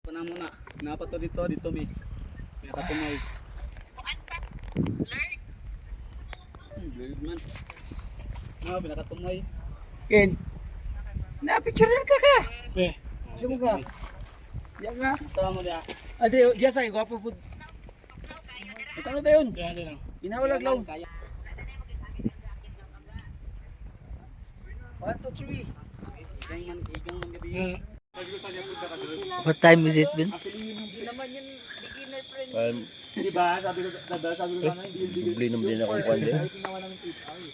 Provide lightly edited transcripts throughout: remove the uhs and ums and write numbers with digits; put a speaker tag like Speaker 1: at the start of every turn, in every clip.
Speaker 1: Pana muna. Napa to dito may. May katumaw. Blurred man. No, pinakatumoy.
Speaker 2: Ken. Na-picture na ka.
Speaker 1: Eh.
Speaker 2: Gusto mo ka? Diyan nga.
Speaker 1: Sama mo dia.
Speaker 2: Ade, diyan sa gwapo po. Ito na dayon.
Speaker 1: Diyan lang.
Speaker 2: Pinawalag law. 1, 2, 3.
Speaker 1: Igang man gadi.
Speaker 3: What time is it, Ben?
Speaker 4: Hindi naman yung beginner friend.
Speaker 1: Di ba? Sabi ko sana hindi.
Speaker 3: Bibili naman din ako kwande.
Speaker 1: Ginawa namin 8 hours.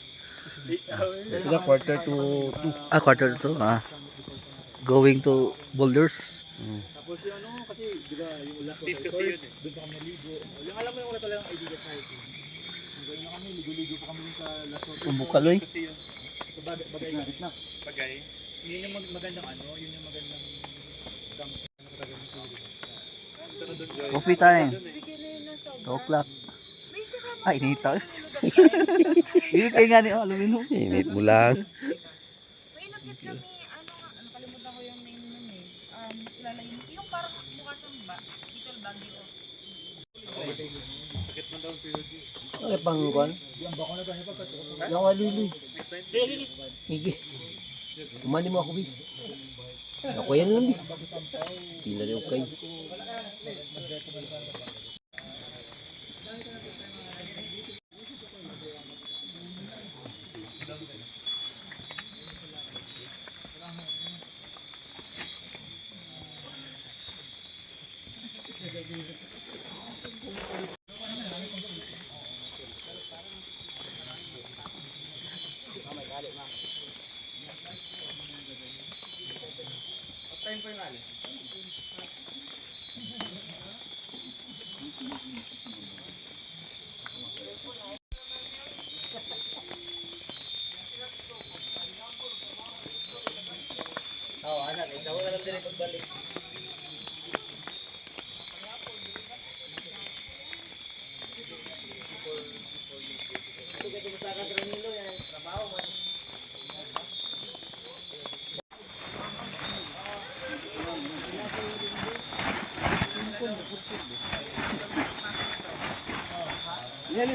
Speaker 1: 8 hours.
Speaker 3: Ito quarter to 2. Quarter to 2. Going to Boulders.
Speaker 1: Tapos yung ano kasi di ba yung last Steve kasi yun eh. Doon pa kami naligo. Yung alam mo yung wala talagang idea sa hiking. Doon na kami ligo-ligo pa kami sa last resort.
Speaker 3: Kumbukaloy.
Speaker 1: Kasi yun. Sa bagay na. Bagay. Yun yung magandang ano, yun yung magandang camp ano katagal ng tubig. Pero doon guys.
Speaker 3: Coffee time.
Speaker 4: Beginner na sobra.
Speaker 3: 2 o'clock.
Speaker 4: May kasama
Speaker 3: Ay, inita. Init kayo nga ni aluminum. Init mo lang.
Speaker 4: May nakit kami, nakalimutan ko yung name nun eh. Lalayin, yung parang mukha siyang little baggy o.
Speaker 1: Sakit man daw pero di.
Speaker 3: Ano pang kwan?
Speaker 1: Yung bako na ba niya pagkat?
Speaker 3: Yung aluloy. Migi. Umani mo ako, Bi. Ako yan lang, Bi. Pila rin kayo.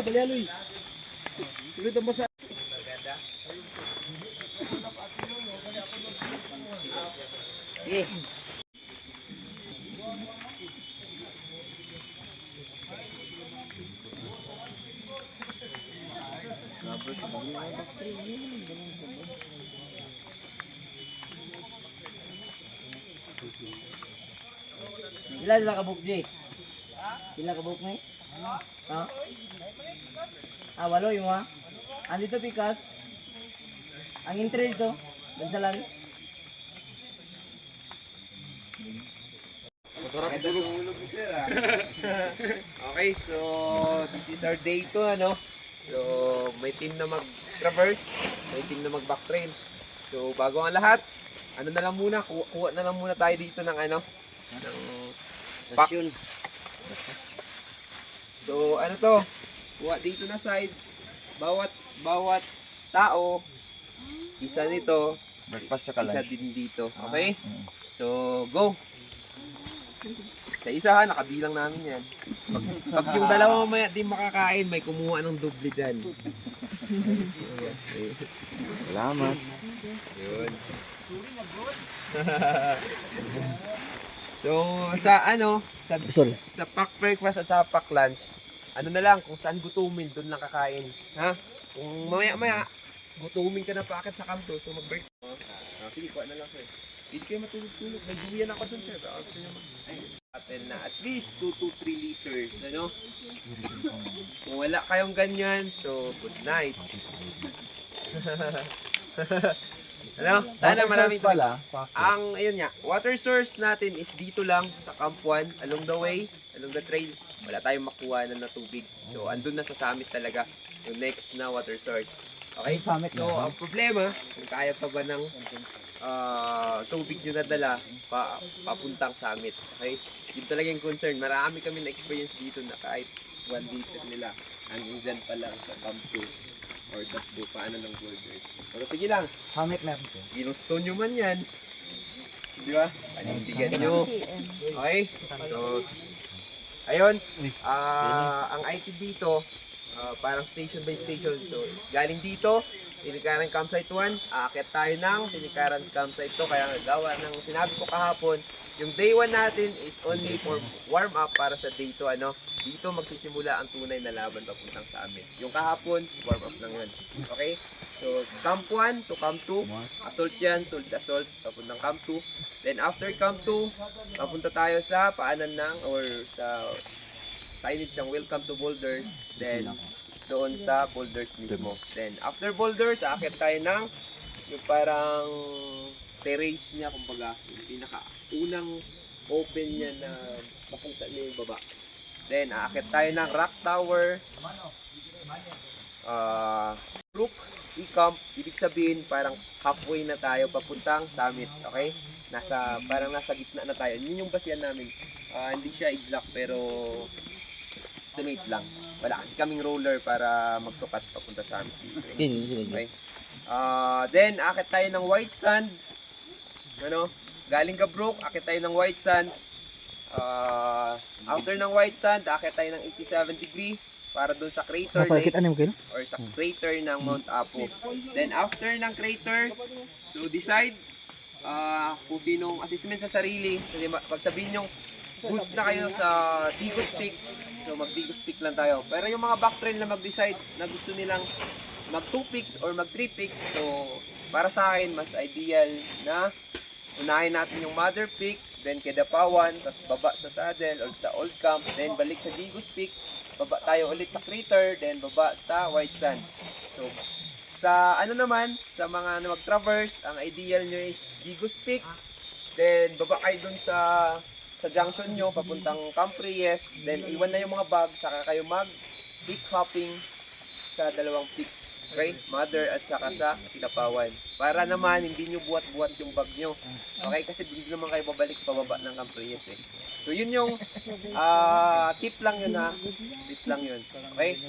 Speaker 2: Balialoy. Tuloy ang basa.
Speaker 3: Sige.
Speaker 2: Ilan kabuk, Jay? Ilan kabuk ni? Ha? Walo yung andito pikas. Ang entry dito, bansalan.
Speaker 5: Masarap tulog ni sir ah. Okay, so this is our day 2 ano. So may team na mag-traverse, may team na mag-backtrail. So bago ang lahat, ano na lang muna, kuha na lang muna tayo dito ng ano, ng pack. So ano to, kuha dito na side, bawat tao, isa nito,
Speaker 3: Breakfast
Speaker 5: isa din dito, okay? So go! Sa isa ha, nakabilang namin yan. Pag yung dalawa mamaya di makakain, may kumuha ng doble dyan.
Speaker 3: Salamat.
Speaker 5: Yun. So sa ano, sa pack breakfast at sa pack lunch, ano na lang, kung saan gutumin, doon lang kakain. Ha? Kung mamaya-maya, gutumin ka na pa akit sa kanto, so mag-break. Sige, kuha na lang sir. Hindi kayo matulog-tulog. May buwian ako dun sir. Atin na at least 2 to 3 liters. Ano? Kung wala kayong ganyan, so good night. Ano? Sana maraming
Speaker 3: pala.
Speaker 5: ang ayun nga, water source natin is dito lang sa Camp 1, along the way, along the trail. Wala tayong makuha na tubig. So andun na sa summit talaga yung next na water source. Okay? So ang problema, kung kaya pa ba ng tubig nyo nadala papuntang summit. Okay? Yun talaga yung concern. Marami kami na experience dito na kahit 1 liter nila hanggang dyan pa lang sa Camp 2 or sa paano ng boulders. Pero sige lang,
Speaker 2: Summit meron ko.
Speaker 5: ginusto nyo man yan, Di ba? Panindigan nyo. Okay? So, ayun. Ang IT dito, parang station by station. So, galing dito, Tinikaran Campsite 1, aakyat tayo ng Tinikaran Campsite 2. Kaya gawa ng sinabi ko kahapon, yung day 1 natin is only for warm up para sa day 2. Dito magsisimula ang tunay na laban papuntang sa amin. Yung kahapon, warm up lang yun. Okay? So, Camp 1 to Camp 2, assault yan, assault, papuntang Camp 2. Then after Camp 2, papunta tayo sa paanan ng, or sa signage ng Welcome to Boulders. Then, doon sa boulders mismo. Then, after boulders, aakyat tayo ng yung parang terrace niya, kumbaga, yung pinaka-unang open niya na makita niya yung baba. Then, aakyat tayo ng rock tower, Brook, E-Camp, ibig sabihin, parang halfway na tayo papuntang summit, okay? Parang nasa gitna na tayo. Yun yung basihan namin. Hindi siya exact, pero estimate lang. Wala kasi kaming roller para magsukat papunta sa amin. Okay. Then, akit tayo ng white sand. Galing Gabrok, akit tayo ng white sand. After ng white sand, akit tayo ng 87 degree para doon sa crater lake or sa crater ng Mount Apo. Then, after ng crater, so decide kung sinong assessment sa sarili. So, pag sabihin nyo, goods na kayo sa Digos Peak, so mag Digos Peak lang tayo. Pero yung mga backtrail na mag-decide na gusto nilang mag 2 peaks or mag 3 peaks, so para sa akin mas ideal na unahin natin yung Mother Peak, then Kedapawan, tapos baba sa Saddle or sa Old Camp, then balik sa Digos Peak, baba tayo ulit sa Crater, then baba sa White Sand. So sa sa mga mag-traverse, ang ideal nyo is Digos Peak, then baba kayo dun sa junction nyo, papuntang Camp Reyes, then iwan na yung mga bag, saka kayo mag-peak hopping sa dalawang peaks, okay? Mother at saka sa Kidapawan. Para naman, hindi nyo buhat-buhat yung bag nyo, okay? Kasi hindi naman kayo babalik pababa ng Camp Reyes eh. So yun yung tip lang yun tip lang yun, okay?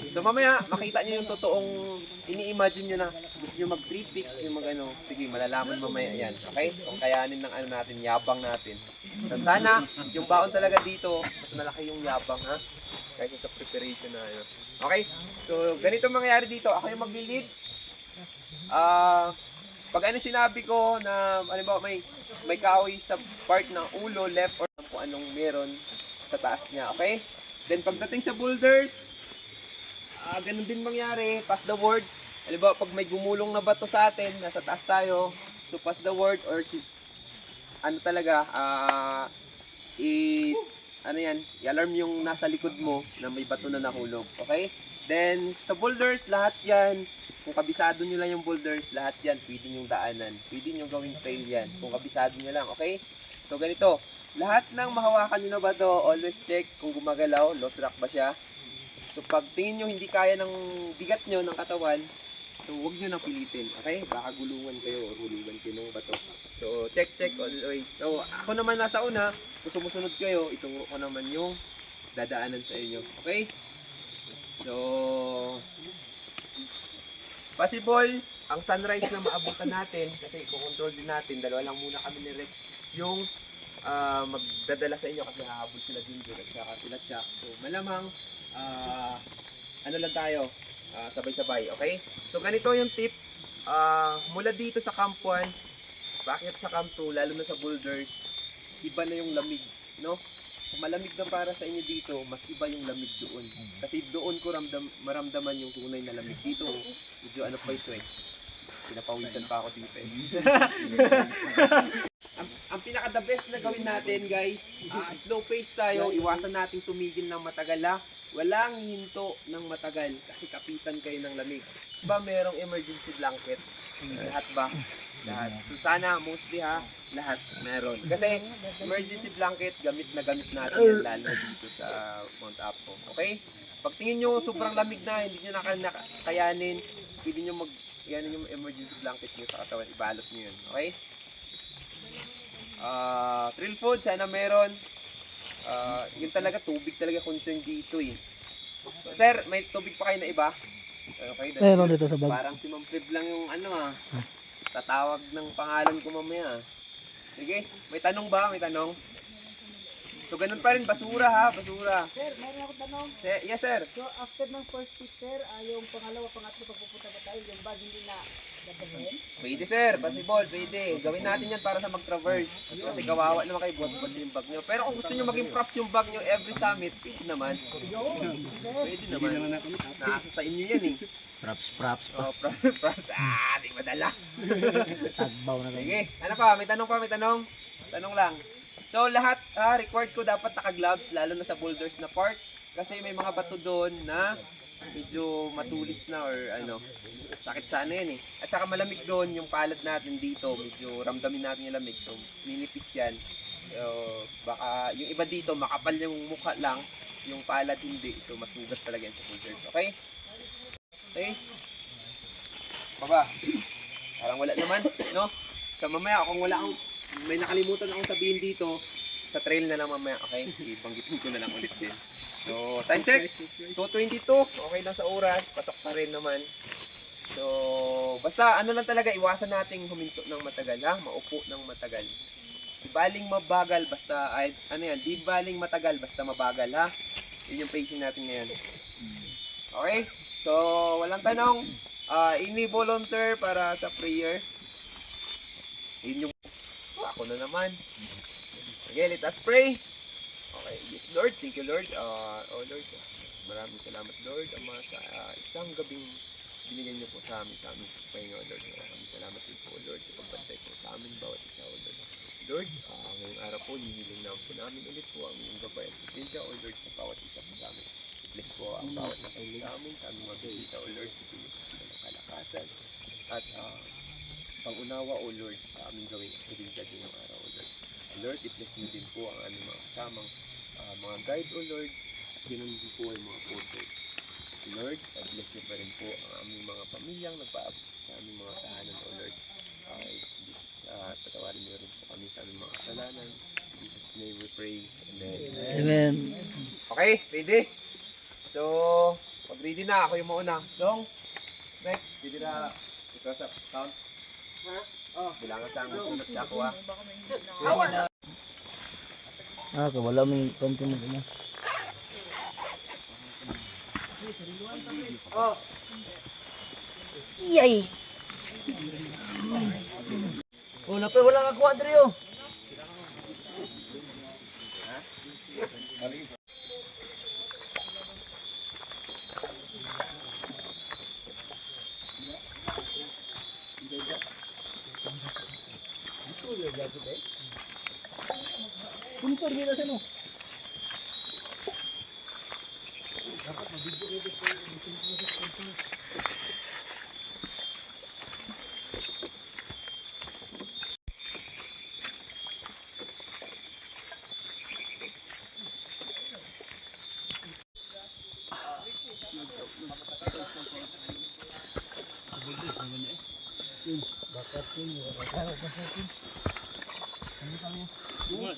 Speaker 5: So mamaya, makita nyo yung totoong ini-imagine nyo na gusto nyo mag 3 peaks, yung sige, malalaman mamaya yan, okay? Kung kayanin ng natin, yabang natin. So sana, yung baon talaga dito, mas malaki yung yabang kaysa sa preparation na Okay? So, ganito mangyayari dito. Ako yung magli-lead. Pag sinabi ko na, may kahoy sa part ng ulo, left or kung anong meron sa taas niya. Okay? Then, pagdating sa boulders, ganun din mangyari. Pass the word. Halimbawa, pag may gumulong na bato sa atin, nasa taas tayo, so pass the word or i-alarm yung nasa likod mo na may bato na nahulog. Okay? Then, sa boulders, lahat yan, kung kabisado nyo lang yung boulders, lahat yan, pwede nyo daanan. Pwede nyo gawing trail yan, kung kabisado nyo lang. Okay? So, ganito. Lahat ng mahawakan nyo na bato, always check kung gumagalaw, lost rock ba siya. So, pag tingin nyo hindi kaya ng bigat nyo ng katawan, so, huwag nyo nang pilitin. Okay? Baka gulungan kayo o hulugan kayo ng bato. So, check always. So, ako naman nasa una, kung sumusunod kayo, ituro ko naman yung dadaanan sa inyo. Okay? So, possible, ang sunrise na maabutan natin, kasi i-control din natin, dalawa lang muna kami ni Rex yung magdadala sa inyo kasi hahabol sila din at saka sila Chuck. So, malamang, lang tayo, sabay-sabay, okay? So, ganito yung tip, mula dito sa Camp 1, bakit sa Camp 2, lalo na sa boulders, iba na yung lamig, no? Kung malamig na para sa inyo dito, mas iba yung lamig doon. Kasi doon ko maramdaman yung tunay na lamig. Dito, medyo pa ito eh. Pinapawisan pa ako dito eh. ang pinaka-the best na gawin natin guys, slow pace tayo, iwasan nating tumigil ng matagal Walang hinto ng matagal kasi kapitan kayo ng lamig. Ba merong emergency blanket? Lahat ba? Lahat. So sana mostly lahat meron. Kasi emergency blanket gamit natin yan lalo dito sa Mount Apo. Okay? Pag tingin nyo sobrang lamig na, hindi nyo nakayanin, pwede nyo yan yung emergency blanket nyo sa katawan, ibalot nyo yun. Okay? Trail food, sana meron. Yun talaga, tubig talaga concern dito eh. So, sir, may tubig pa kayo na iba? Okay,
Speaker 3: meron dito sa bag.
Speaker 5: Parang si Ma'am Fred lang yung tatawag ng pangalan ko mamaya. Sige, may tanong ba? May tanong? So, ganun pa rin, basura ha, basura.
Speaker 2: Sir, meron ako tanong.
Speaker 5: Yes, sir.
Speaker 2: So, after ng first pick, sir, yung pangalawa, pangatlo, pagpupunta ba tayo, yung bag hindi na dadalhin?
Speaker 5: Pwede, sir. Possible, pwede. Gawin natin yan para sa mag-traverse. Kasi kawawa naman kayo buhat-buhat yung bag nyo. Pero kung gusto nyo maging props yung bag nyo every summit, pwede naman. Pwede naman. Nasa sa inyo yan eh.
Speaker 3: Props.
Speaker 5: Oh, props. Di madala.
Speaker 3: Tagbaw na
Speaker 5: Sige. Ano pa? May tanong pa, may tanong? Tanong lang. So lahat required ko dapat naka-gloves lalo na sa boulders na part kasi may mga bato doon na medyo matulis na or ano, sakit sana yan eh. At saka malamig doon yung palad natin dito, medyo ramdamin natin yung lamig so ninipis yan. So baka yung iba dito makapal yung mukha lang, yung palad hindi. So masugat talaga yan sa boulders. Okay? Okay? Baba. Parang wala naman, no? So mamaya kung wala akong may nakalimutan akong sabihin dito sa trail na lang mamaya, okay? Ibanggitin ko na lang ulit din. So, time check. 2:22. Okay lang sa oras. Pasok pa rin naman. So, basta ano lang talaga, iwasan nating huminto ng matagal, ha? Maupo ng matagal. Di baling mabagal, basta, di baling matagal, basta mabagal, ha? Yun yung pacing natin ngayon. Okay? So, walang tanong. Any volunteer para sa prayer? Yun yung ako na naman. Okay, let us pray. Okay, yes Lord, thank you Lord. Oh Lord, maraming salamat Lord Ama sa isang gabing binigyan niyo po sa amin pahinga Lord. Maraming salamat din po Lord sa pagbantay po sa amin bawat isa Lord. Lord, ngayong araw po, hinihiling naman po namin ulit po ang iyong gabay at presensya o Lord sa bawat isa po sa amin. Bless po ang bawat isa po sa amin, sa aming mga bisita o Lord. Pipili po sila ng kalakasan at pangunawa o Lord sa aming gawing aktibidad ngayong araw o Lord. Lord, i-bless niyo din po ang aming mga kasamang mga guide o Lord at ganoon din po ay mga photo. Lord, bless niyo pa rin po ang aming mga pamilyang nagpaabot sa aming mga tahanan o Lord. Patawarin niyo rin po kami sa aming mga kasalanan. In Jesus' name we pray. Amen. Okay, ready? So, pag ready na, ako yung mauna. Dong, next, ready na. Ito sa count. Bilangan sa ang sunod sa ako ha.
Speaker 3: wala may konti mo na. Iyay! Napay wala nga kuha diri oh. Puntor gila sa no.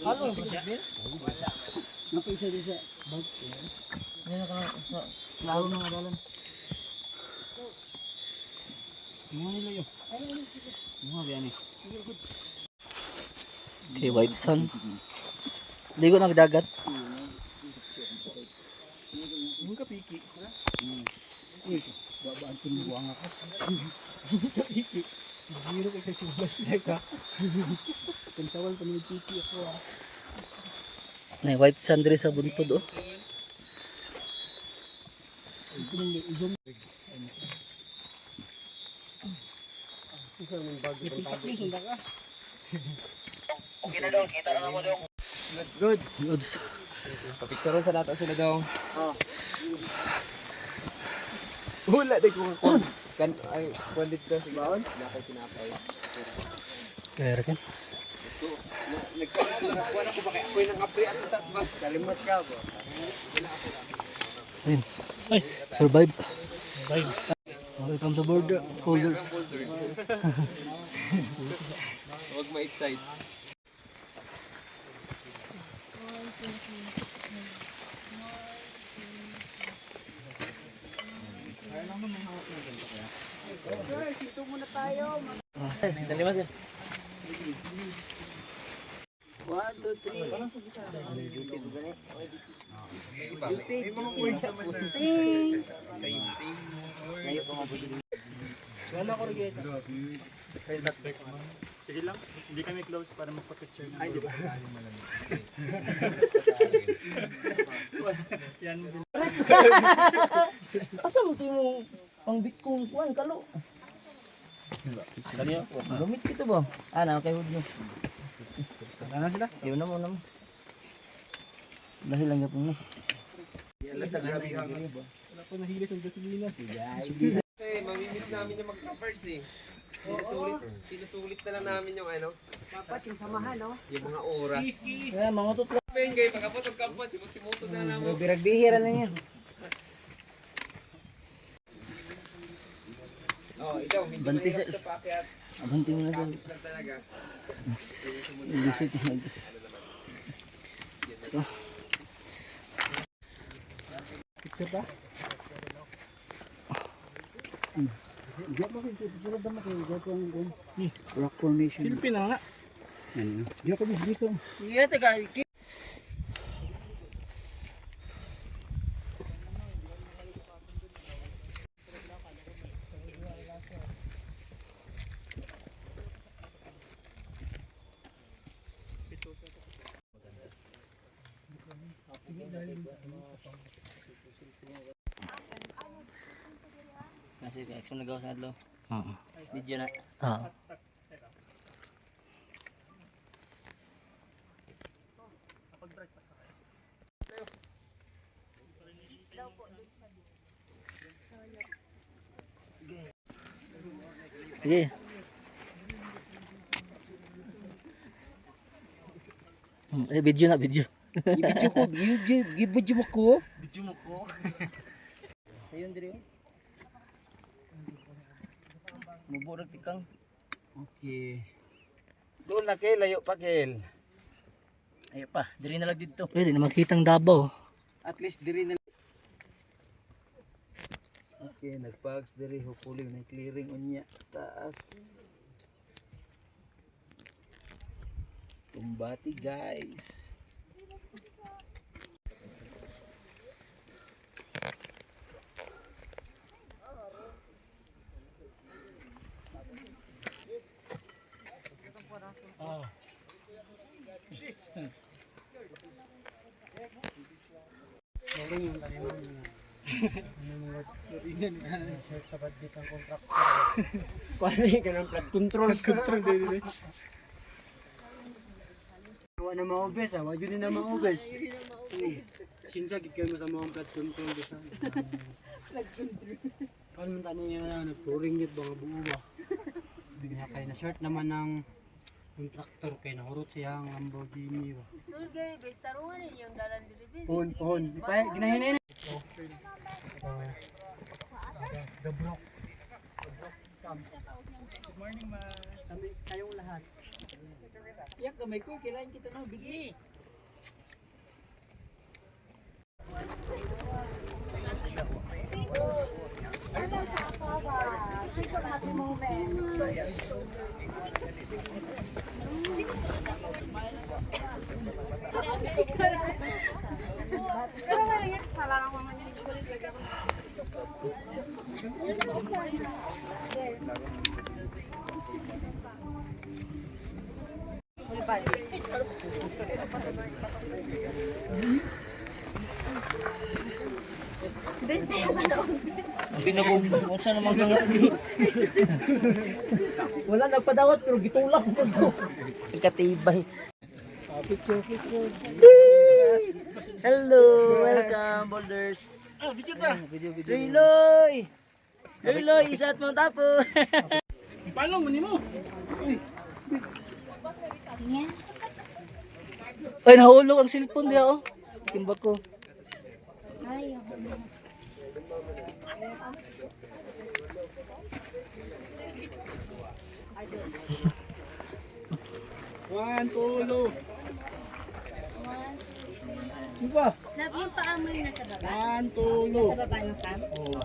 Speaker 3: Ano? Napisa din sa bag. Yan ka sa laro ng aralan. Mga nila yun. Mga biyan eh. Okay, white sun. Ligo nagdagat. Yung kapiki. Babaan tinubuang ako. Kapiki. Biro kay kasi subas ka. Kantawan pa ni pipi ako ah. Nay white sun diri sa buntod oh. Zoom.
Speaker 5: Okay na dong, kita na mo dong. Good. Papicturean sa nato sila dong. Wala din ko kan ay kondit ko sa baon. Nakay tinapay.
Speaker 3: Kaya kan.
Speaker 5: Nagkuha na ko ba kaya ako yung nang-apre at sa ba? Kalimot ka ba?
Speaker 3: Ayun. Ay, survive. Welcome to border holders.
Speaker 5: Huwag ma-excite.
Speaker 2: Guys, ito muna tayo.
Speaker 3: Dali mas
Speaker 2: 1, 2, 3.
Speaker 5: May mga words naman na.
Speaker 4: Thanks.
Speaker 5: Same word.
Speaker 1: Wala ko rin sige lang, hindi kami close para magpa-picture ng ay, di ba? Yan mo din.
Speaker 3: Asa mo ito mo pang bitkong kuhan kalo?
Speaker 1: Kaniya po.
Speaker 3: Gamit kito ba? Na kay hud mo.
Speaker 1: Sana sila?
Speaker 3: Yun na mo na mo. Dahil lang yapon mo.
Speaker 1: Wala po nahilis ang gasolina.
Speaker 5: Kasi mamimiss namin yung magka-first eh. Sinusulit na lang namin yung ano,
Speaker 2: Dapat yung samahan, no?
Speaker 5: yung mga oras.
Speaker 3: Kaya mga tutla.
Speaker 5: Ben, kayo pagkapot ng kampan, simut-simuto na namin.
Speaker 3: Birag-bihira na yan.
Speaker 5: Oh, ikaw, medyo
Speaker 3: Banti
Speaker 5: mahirap
Speaker 3: sa-
Speaker 5: ito paakyat.
Speaker 3: Abanti mo na sa
Speaker 5: Kapit lang talaga.
Speaker 3: ilisot na.
Speaker 1: Picture pa?
Speaker 2: Hindi ako tulad naman kayo. Dito ang rock formation.
Speaker 1: Silpin na nga.
Speaker 2: Hindi ako dito.
Speaker 3: Iya taga. Nasi action nagawa sa adlaw. Oo. Video na. Oo. Sige. Video na, video.
Speaker 2: I-video ko. I-video mo ko.
Speaker 3: Video mo ko. Sayon diri. Muburag tikang.
Speaker 2: Okay. Doon na kay layo pa Kel.
Speaker 3: Ayo pa, diri na lang dito. Pwede na makitang Davao.
Speaker 2: At least diri na. Okay, nagpags diri hopefully na clearing unya sa taas. Kumbati guys.
Speaker 1: Ah.
Speaker 2: Paano yung ganun flat control?
Speaker 1: Control din.
Speaker 2: Wala na maubes ah, wag yun na maubes. Sinsa gid kayo sa mga flat control sa. Paano man tani na flooring yun mga buo ba? Bigla kay na short naman ng contractor kay nahurot siya ang Lamborghini ba.
Speaker 4: Sulgay, bes tarungan yung dalan diri bes.
Speaker 2: Pohon. Pa ginahin na.
Speaker 1: Good morning, ma.
Speaker 2: Kami kayong lahat. Yak gamay ko kailangan kita na bigay.
Speaker 4: Pero ngayon, salah ako man yung kulit lagi ako. Bes na yung panahon.
Speaker 3: Pinagong sa naman gangat. Wala nagpadawat pero gitulak ko. Katibay.
Speaker 2: Picture.
Speaker 3: Hello, welcome boulders.
Speaker 1: Ah, video ta.
Speaker 3: Video. Loy, isat mo tapo.
Speaker 1: Paano mo nimo?
Speaker 3: Ay, nahulog ang cellphone diya oh. Simba ko.
Speaker 4: Ay,
Speaker 1: One, tulo.
Speaker 4: 1, 2, 3.
Speaker 1: Diba?
Speaker 4: Love yung paamoy na sa baba.
Speaker 1: One, tulo.
Speaker 4: Sa baba ng cam.
Speaker 1: Oh.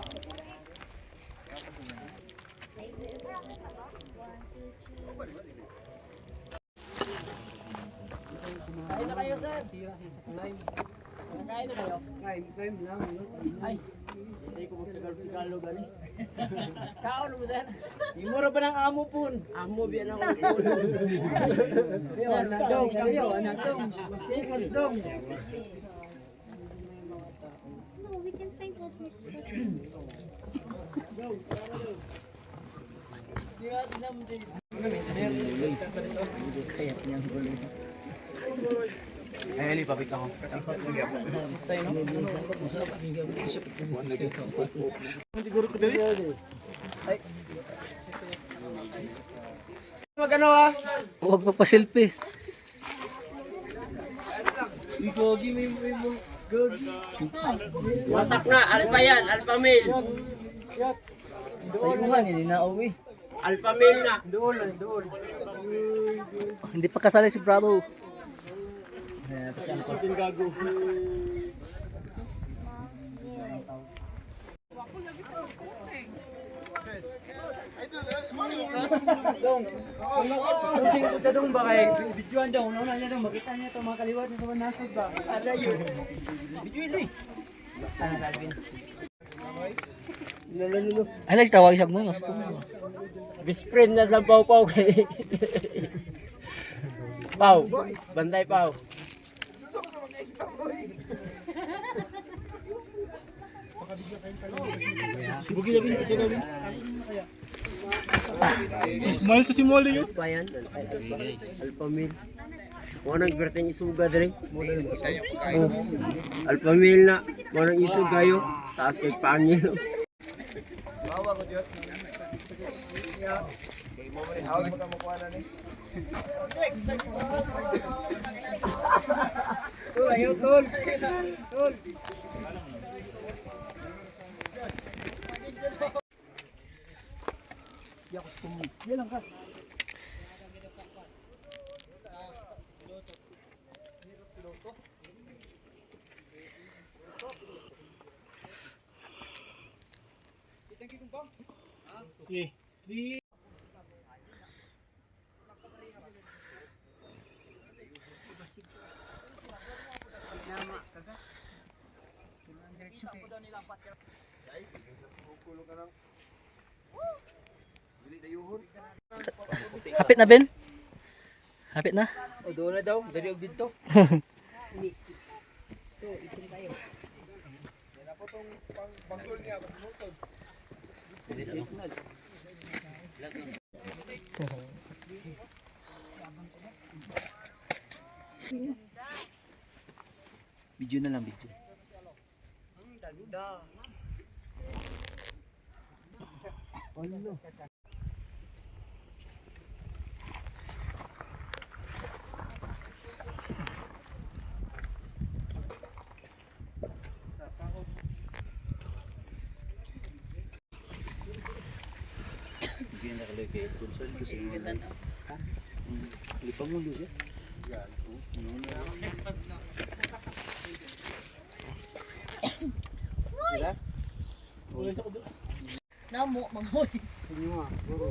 Speaker 2: Tira siya sa climb. Kain na kayo? Climb lang. Ay, hindi ko magtagal-tagalog gani. Kaon mo sir. Imura pa ng amo pun. Amo biyan ako pun. Yo, anadong kayo, anadong. Magsikas dong.
Speaker 6: No, we can find what we're
Speaker 3: Kayat niyang gulo.
Speaker 1: Ay, ali, papit ako. Kasi tayo, no? Siguro ko dali.
Speaker 2: Magano ah?
Speaker 3: Huwag magpa-selfie.
Speaker 2: Gogi may good. Watak na, alpha yan, alpha male.
Speaker 3: Sa iyo nga, hindi na uwi.
Speaker 2: Alpha male na. Doon.
Speaker 3: Hindi pa kasali si Bravo.
Speaker 2: Sutin gago. Dong. Kusing ko sa dong ba kay videoan daw. Una niya daw makita niya to mga kaliwat sa nasod ba. Ada yun. Videoin ni. Ana Alvin. Lolo.
Speaker 3: Alex, tawag siya mo. Mas
Speaker 2: Best friend na sa Pau kay. Pau, bantay Pau.
Speaker 1: Bugi na bin, kasi na bin. Smile sa simole yun.
Speaker 2: Pa yan, alpha male. Mo nang berteng isuga dire. Alpha male na, mo nang isuga yo. Taas kay pangil. Ayaw tol.
Speaker 1: Okay.
Speaker 3: Hapit na, Ben? Hapit na?
Speaker 2: O doon na daw, dali og dito.
Speaker 3: Video na lang, video. Hindi na kalay kay concern ko sa mga lipang mulo siya. Sila?
Speaker 4: Namo, mangoy.
Speaker 2: Hindi mo bro.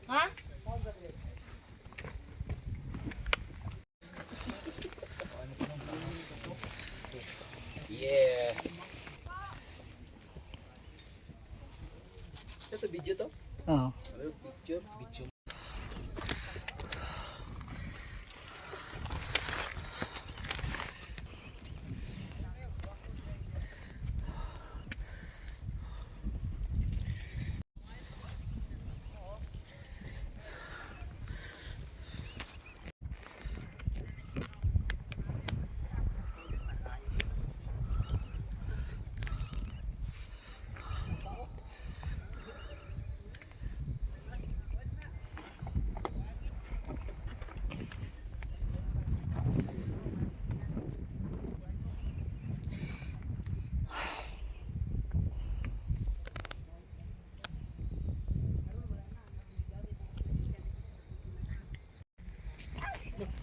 Speaker 4: Ha?
Speaker 5: Yeah. Ito video to?
Speaker 3: Oo.
Speaker 5: Video.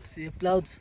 Speaker 3: Sea of clouds.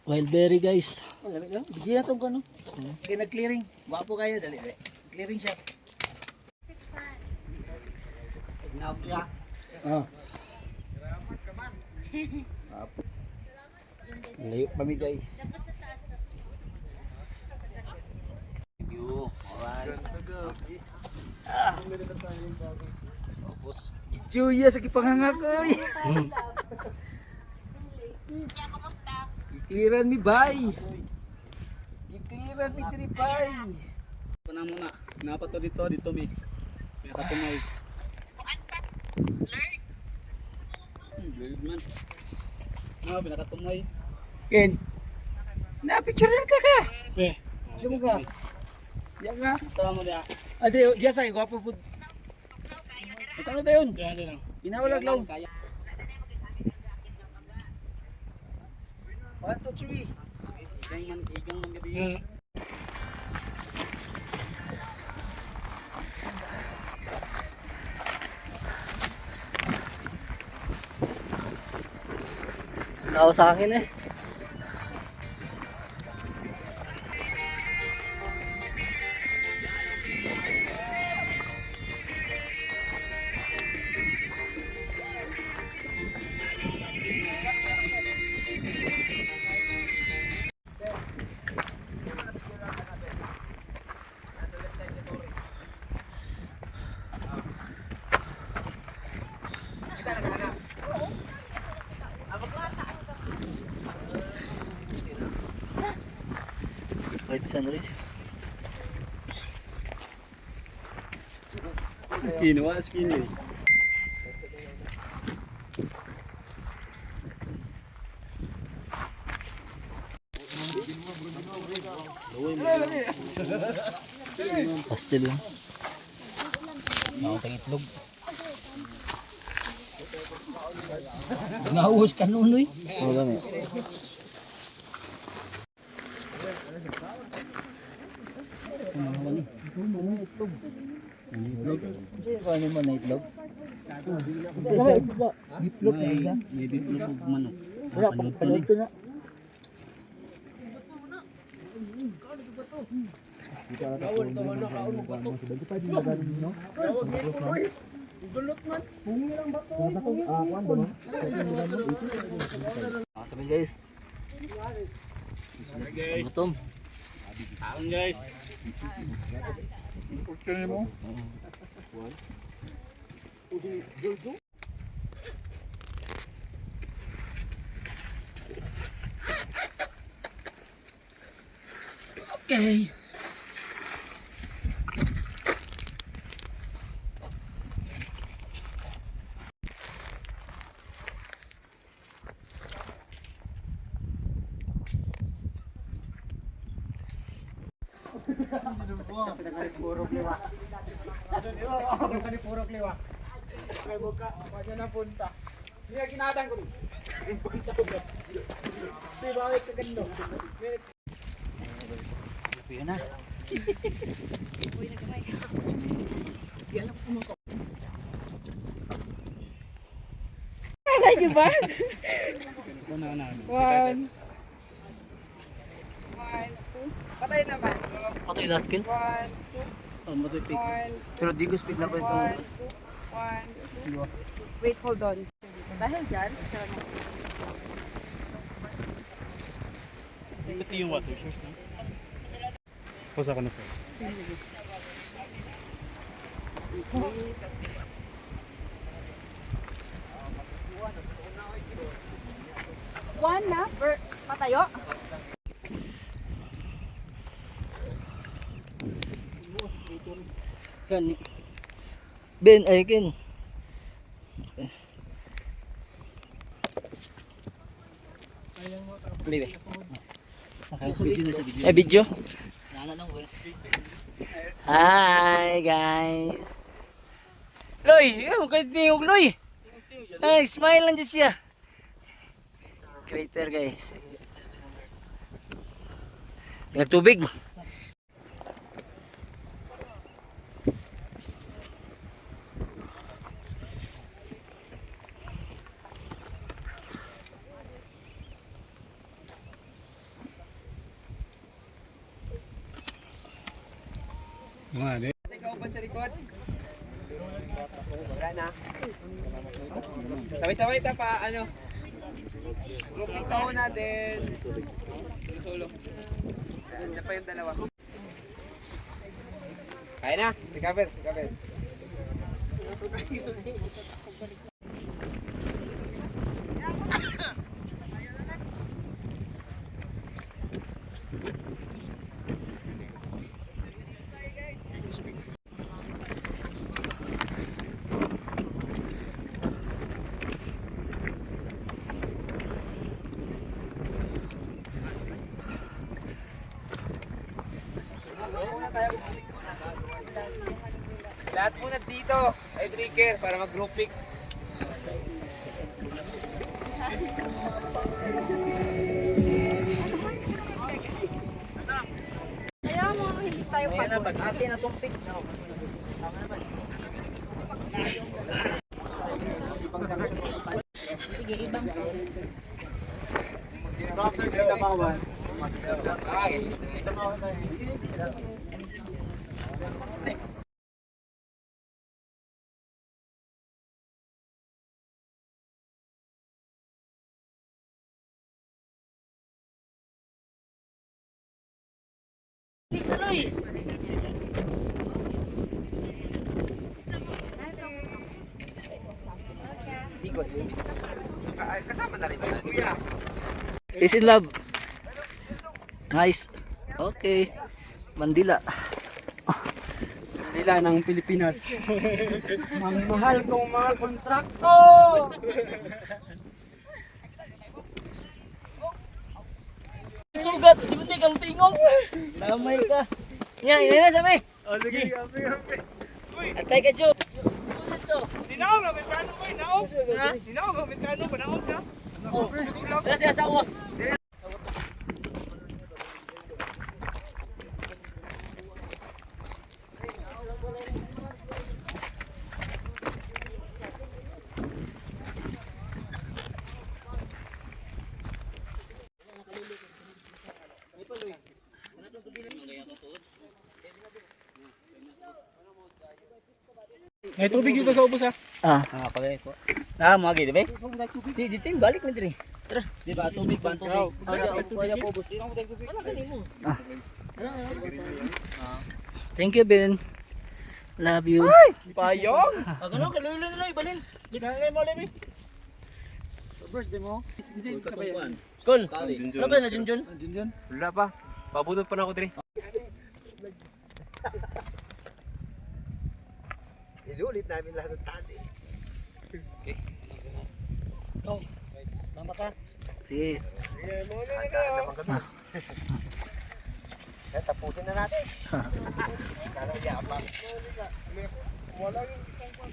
Speaker 3: Wildberry guys.
Speaker 2: Lamig lang. Bigyan na itong ano. Kaya nag-clearing. Wapo kayo. Dali. Clearing siya. Nabya.
Speaker 3: Ah.
Speaker 2: Layo kami guys.
Speaker 6: Dapat sa taas.
Speaker 2: View. Alright. Juya sa kipangangak ko. I-clearan mi bay. I-clearan mi tripay.
Speaker 3: Pana muna. Napa to dito mi. May katumay. Good man. No, pinakatumay.
Speaker 2: Ken. Na-picture na ka.
Speaker 3: Eh,
Speaker 2: Gusto mo ka? Yan nga.
Speaker 3: sama mo dia.
Speaker 2: Ade, diya sa gwapo pud. Ano tayo yun?
Speaker 3: Diyan lang.
Speaker 2: Pinawalag lang. 1, 2, 3.
Speaker 3: Igang man gabi. Tao sa akin eh. White Sandri. Kinuha skin eh. Pastel lang. Nakatang itlog.
Speaker 2: Nauhos ka noon eh.
Speaker 3: Oo lang eh.
Speaker 2: Ano mo na itlog?
Speaker 3: Biplop na isa. May biplop of manok.
Speaker 2: Wala, panood ko na.
Speaker 3: Sabi guys. Gutom.
Speaker 1: Ang guys. Picture mo.
Speaker 2: Okay. Kasi nagpuro kliwa. Kasi nagpuro kliwa. Kaya buka, kanya na punta. Hindi na kinadang ko. Punta ko ba? Di bakit ka gando?
Speaker 3: Yun na.
Speaker 4: Uy, nagkamay. Di alam ko sa mga ko. Alay niyo ba? One. 1, 2. Patay na ba?
Speaker 3: Patay last kill?
Speaker 4: 1, 2.
Speaker 3: Oh, matay pick.
Speaker 4: 1,
Speaker 2: Pero di ko speed na ko itong
Speaker 4: 1, 2. Wait, hold on. Dahil dyan,
Speaker 1: Kasi yung water source, no? Pause ako na sir.
Speaker 4: One na, patayo.
Speaker 3: Kan. Ben, ay kin. Baby. Video na sa video. Video? Nana lang ko. Hi guys. Loy, mukha yung Loy. Ay, smile lang dyan siya. Crater guys. Nagtubig.
Speaker 5: Ikaw pa sa likod. Wala na. Sabay-sabay ta pa, ano. Grouping tao natin. Solo. Yan pa yung dalawa. Kaya na. Recover. Lahat muna dito ay drinker para mag-group pick.
Speaker 4: Kaya mo, hindi tayo
Speaker 3: Ayan na, pag-ate na tong pick.
Speaker 4: Sige, ibang
Speaker 5: Bigos. Kasama na rin sila.
Speaker 3: Is in love. Nice. Okay. Mandila.
Speaker 2: Nila ng Pilipinas. Ang mahal kong mga kontrakto!
Speaker 3: Sugat, di kang tingog. Damay ka. Nya, ina na sa may.
Speaker 1: Oh, sige, happy.
Speaker 3: Atay ka, Jo.
Speaker 1: Dinaw, Amerikano ko, dinaw. Dinaw, Amerikano, panaon na.
Speaker 3: Oh, wala siya asawa.
Speaker 1: May tubig dito sa ubos ha.
Speaker 3: Pagay ko. Mga gid, be? Di dito yung balik na dire. Tara. Di ba tubig ba tubig? Kaya po bus. Thank you, Ben. Love you.
Speaker 5: Payong!
Speaker 3: Agano kalulo na lang ibalin. Ginangay mo lemi.
Speaker 2: Birthday mo?
Speaker 3: Cool. Ano ba na Junjun?
Speaker 5: Wala pa. Pabutot pa na ako, Dre. Inulit namin lahat ng tali.
Speaker 3: Tama ka. Sige.
Speaker 5: Tapusin na natin. Kala yapak. Wala yung isang pa.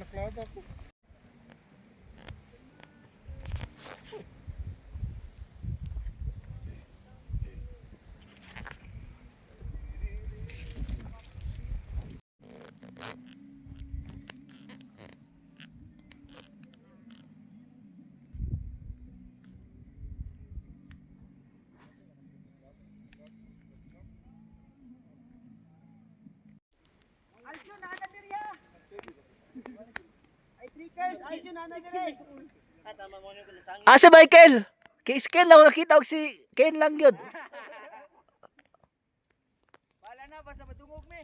Speaker 5: Naklada ko.
Speaker 3: Si Michael. Kay Ken lang nakita og si Ken lang yun.
Speaker 2: sa matungog me.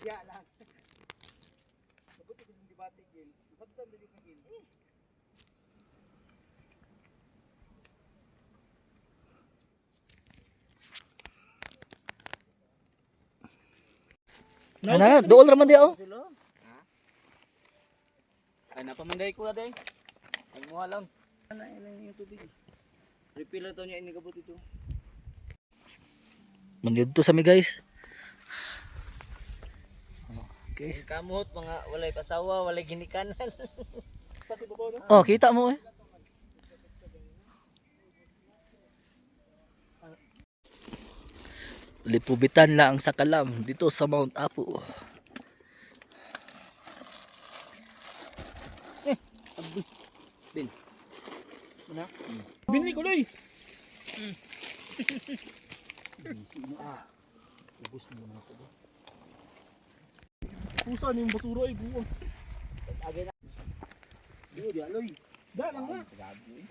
Speaker 2: Ya lang. Mabuti ko ng debate gil. Sabtan dili ka gil.
Speaker 3: Ano, dool raman di oh.
Speaker 2: Ay napamanday ko na day. Ay mo lang. Ana ina yung tubig. Refill to niya ini kabut ito.
Speaker 3: Mangyud to sa mi guys. Okay.
Speaker 2: Kamot mga walay pasawa, walay ginikanan.
Speaker 3: Oh, kita mo eh. Lipubitan lang sa Kalam dito sa Mount Apu.
Speaker 2: Bin. Mana?
Speaker 1: Binili ko loy.
Speaker 3: Ubus mo na ako.
Speaker 1: Pusa ni yung basura ay buwan.
Speaker 2: Di di aloy.
Speaker 1: Da lang na.
Speaker 2: Sagado eh.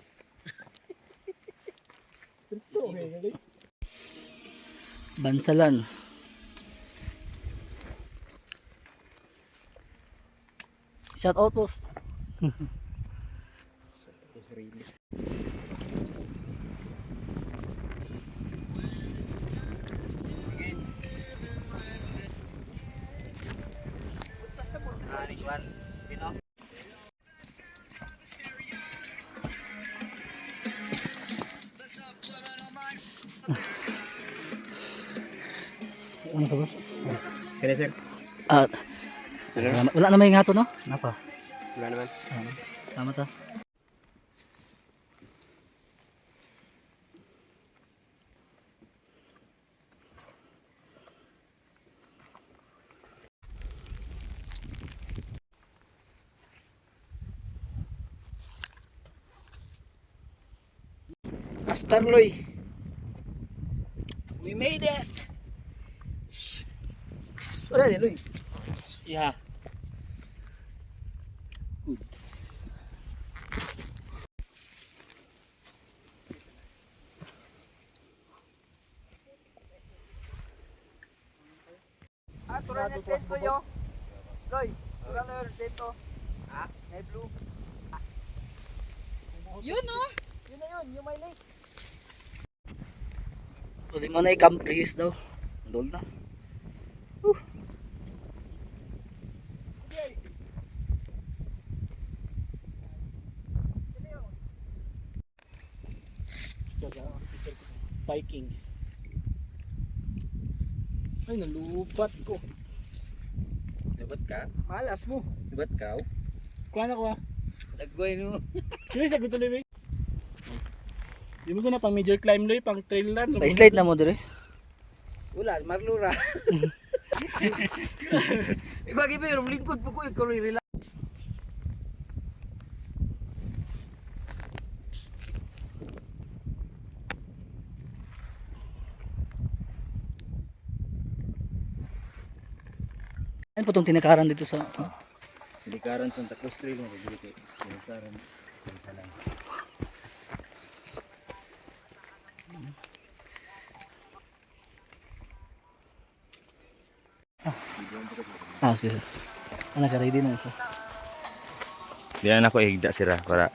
Speaker 1: Ito okay.
Speaker 3: Bansalan. Shout out boss. Ano ka boss?
Speaker 5: Kaya sir?
Speaker 3: Ah, wala na may ngato no? Napa?
Speaker 5: Wala naman.
Speaker 3: Tama ta. Astarloy. We made it. Wala ni Loy.
Speaker 2: Yeah. Ah, turun yung test ko yo. Loy, turun yung dito. Ah, may blue.
Speaker 4: Yun oh.
Speaker 2: Yun na yun, yung may link.
Speaker 3: Tuloy mo na i-camp trees daw. Dol na.
Speaker 1: Vikings. Ay nalubat ko.
Speaker 5: Labat ka?
Speaker 2: Malas mo.
Speaker 5: Labat ka?
Speaker 1: Kuha na ko ah.
Speaker 2: Nagway no.
Speaker 1: Sige sagot tuloy. Di mo ko na pang major climb loy, pang trail run.
Speaker 3: Pa-slide na mo dire.
Speaker 2: Wala, marlura. Ibagi ba yung lingkod po ko, ikaw relax.
Speaker 3: Ano po itong tinakaran dito sa...
Speaker 1: Tinikaran Santa Cruz Trail mo dito. Tinikaran sa lang.
Speaker 3: Ah, okay sir. Naka-ready na sir.
Speaker 7: Di na ako ihigda sira para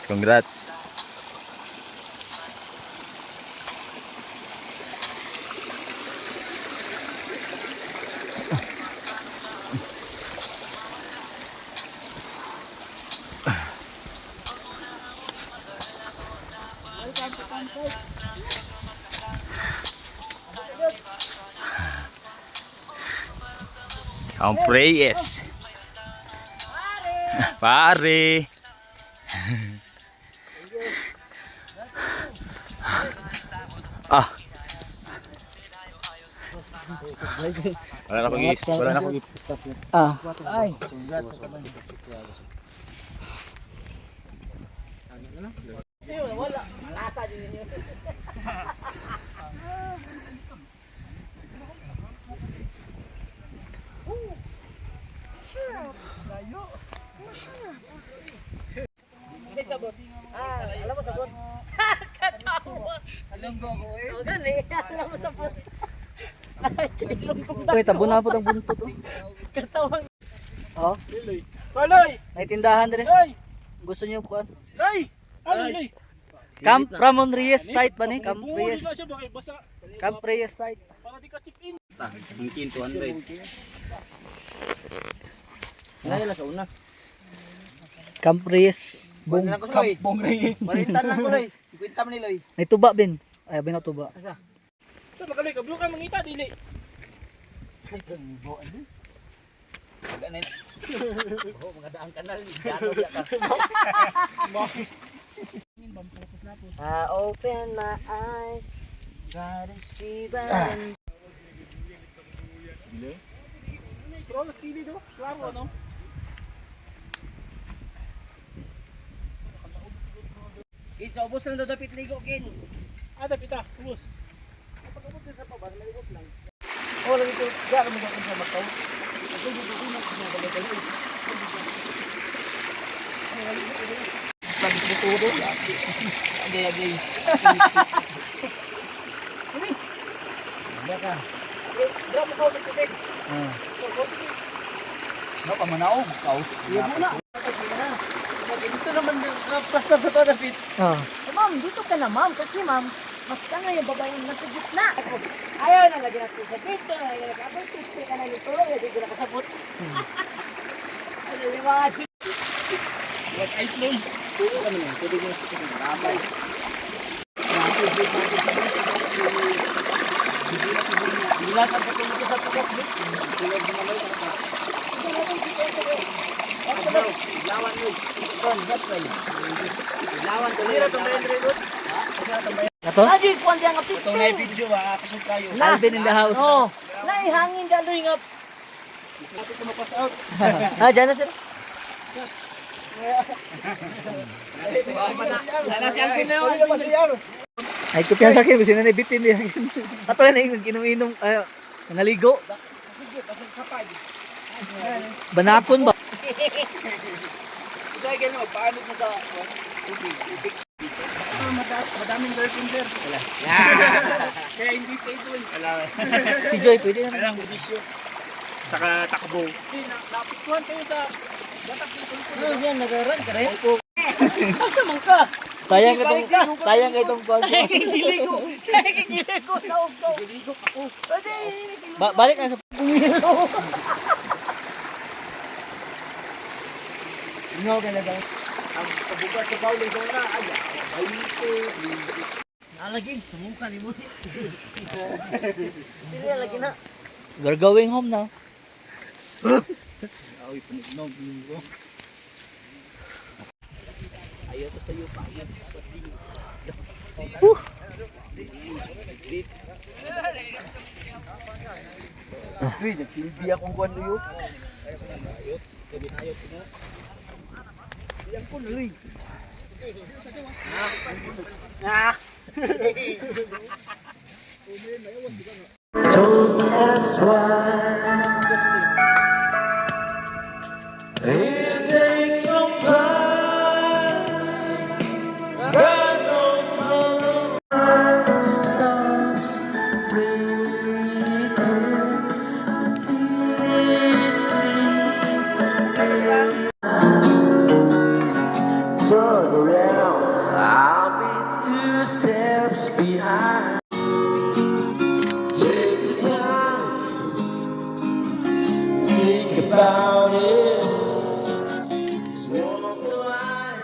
Speaker 7: congrats. Ang prayers. Pare. Ah. Wala na akong wala na akong
Speaker 3: Ah. Ay. Wala. Malasa din yun. Kasi sabot. Alam mo sabot? Katawa. Alam ko ako eh. O gani, alam mo sabot. Uy, tabo na po ang buntot oh. Katawang. Oh.
Speaker 1: Paloy!
Speaker 3: May tindahan dire.
Speaker 1: Loy!
Speaker 3: Gusto niyo kuan?
Speaker 1: Loy! Ano Loy?
Speaker 3: Camp Ramon Reyes site ba ni? Camp
Speaker 1: Bumuli
Speaker 3: Reyes.
Speaker 1: na siya bakit basa.
Speaker 3: Camp Reyes site.
Speaker 1: Para di ka chip in.
Speaker 7: Ang 200.
Speaker 2: Ngayon na sa una.
Speaker 3: Camp Reyes. Bong.
Speaker 2: Bong Reyes. Marintan lang ko, Loy. 50 man ni Loy.
Speaker 3: May tuba bin. Ay, bin tuba.
Speaker 1: Sa makaloy ka, blue ka mangita dili.
Speaker 2: Mga kanal. I open my eyes. Gotta see by
Speaker 1: Bro, skili do. Klaro ano?
Speaker 2: Kin, sa ubos lang daw dapit ligo, Kin.
Speaker 1: Dapat ita, ubos.
Speaker 2: Pag-ubos din sa pabas, malibos lang. Oh, lagi ko, diya ka magkakon sa magtaw. Ako yung bukunan ko na balay-balay. Pag-buturo, agay-agay. Diya ka.
Speaker 1: Bro, mo ko titik.
Speaker 3: No, pamanaog. Kau.
Speaker 2: Iya muna. Dito naman pastor sa to dapit.
Speaker 3: Ah.
Speaker 4: Ma'am, dito ka na ma'am. Kasi ma'am, mas ka nga yung babae nasa gitna. Ayaw na lagi na sa dito. Ayaw na kapag titi ka na nito. Ayaw dito na kasabot. Ano yung mga
Speaker 3: What ice long?
Speaker 2: Ano naman, pwede mo rabay. Nilasan ko dito sa tukok. Tulad ng malay ka. Lawan mo. Kon, gatway. Lawan ko nila to
Speaker 3: Ato?
Speaker 4: Lagi ko ang nga piti.
Speaker 3: Itong may video kasog kayo. Alvin in the house.
Speaker 4: Oh, naihangin daloy nga.
Speaker 3: Ah, dyan na sila. Ay, kupihan sa akin. Kasi na bitin niya. Ato yan yung inom-inom. Naligo. Banakon ba?
Speaker 2: Isa kayo, paano mo sa tubig? Madaming girlfriend there. Kaya hindi stable.
Speaker 3: Si Joy, pwede na.
Speaker 1: Alang budisyo. Saka takbo.
Speaker 2: Napikuhan kayo sa batak dito.
Speaker 3: Ano yan, nagaran ka rin?
Speaker 2: Asa man ka?
Speaker 3: Sayang ka itong kuwan ko.
Speaker 2: Diligo.
Speaker 4: Diligo sa ugto.
Speaker 2: Diligo ako.
Speaker 3: Balik na sa pumilo. Ingaw ka na daw.
Speaker 2: Ang kabugat sa Paulo sa una. Ay,
Speaker 3: Nalagin, sumungka ni mo.
Speaker 2: Hindi lagi na.
Speaker 3: We're going home now.
Speaker 2: Ay, panignog. Ayaw ko sa'yo pa. Uy, nagsilbi akong kuwan to yun. Ayun ko na rin.
Speaker 8: Turn around, I'll be 2 steps behind. Take the time to think about it. Just walk the line,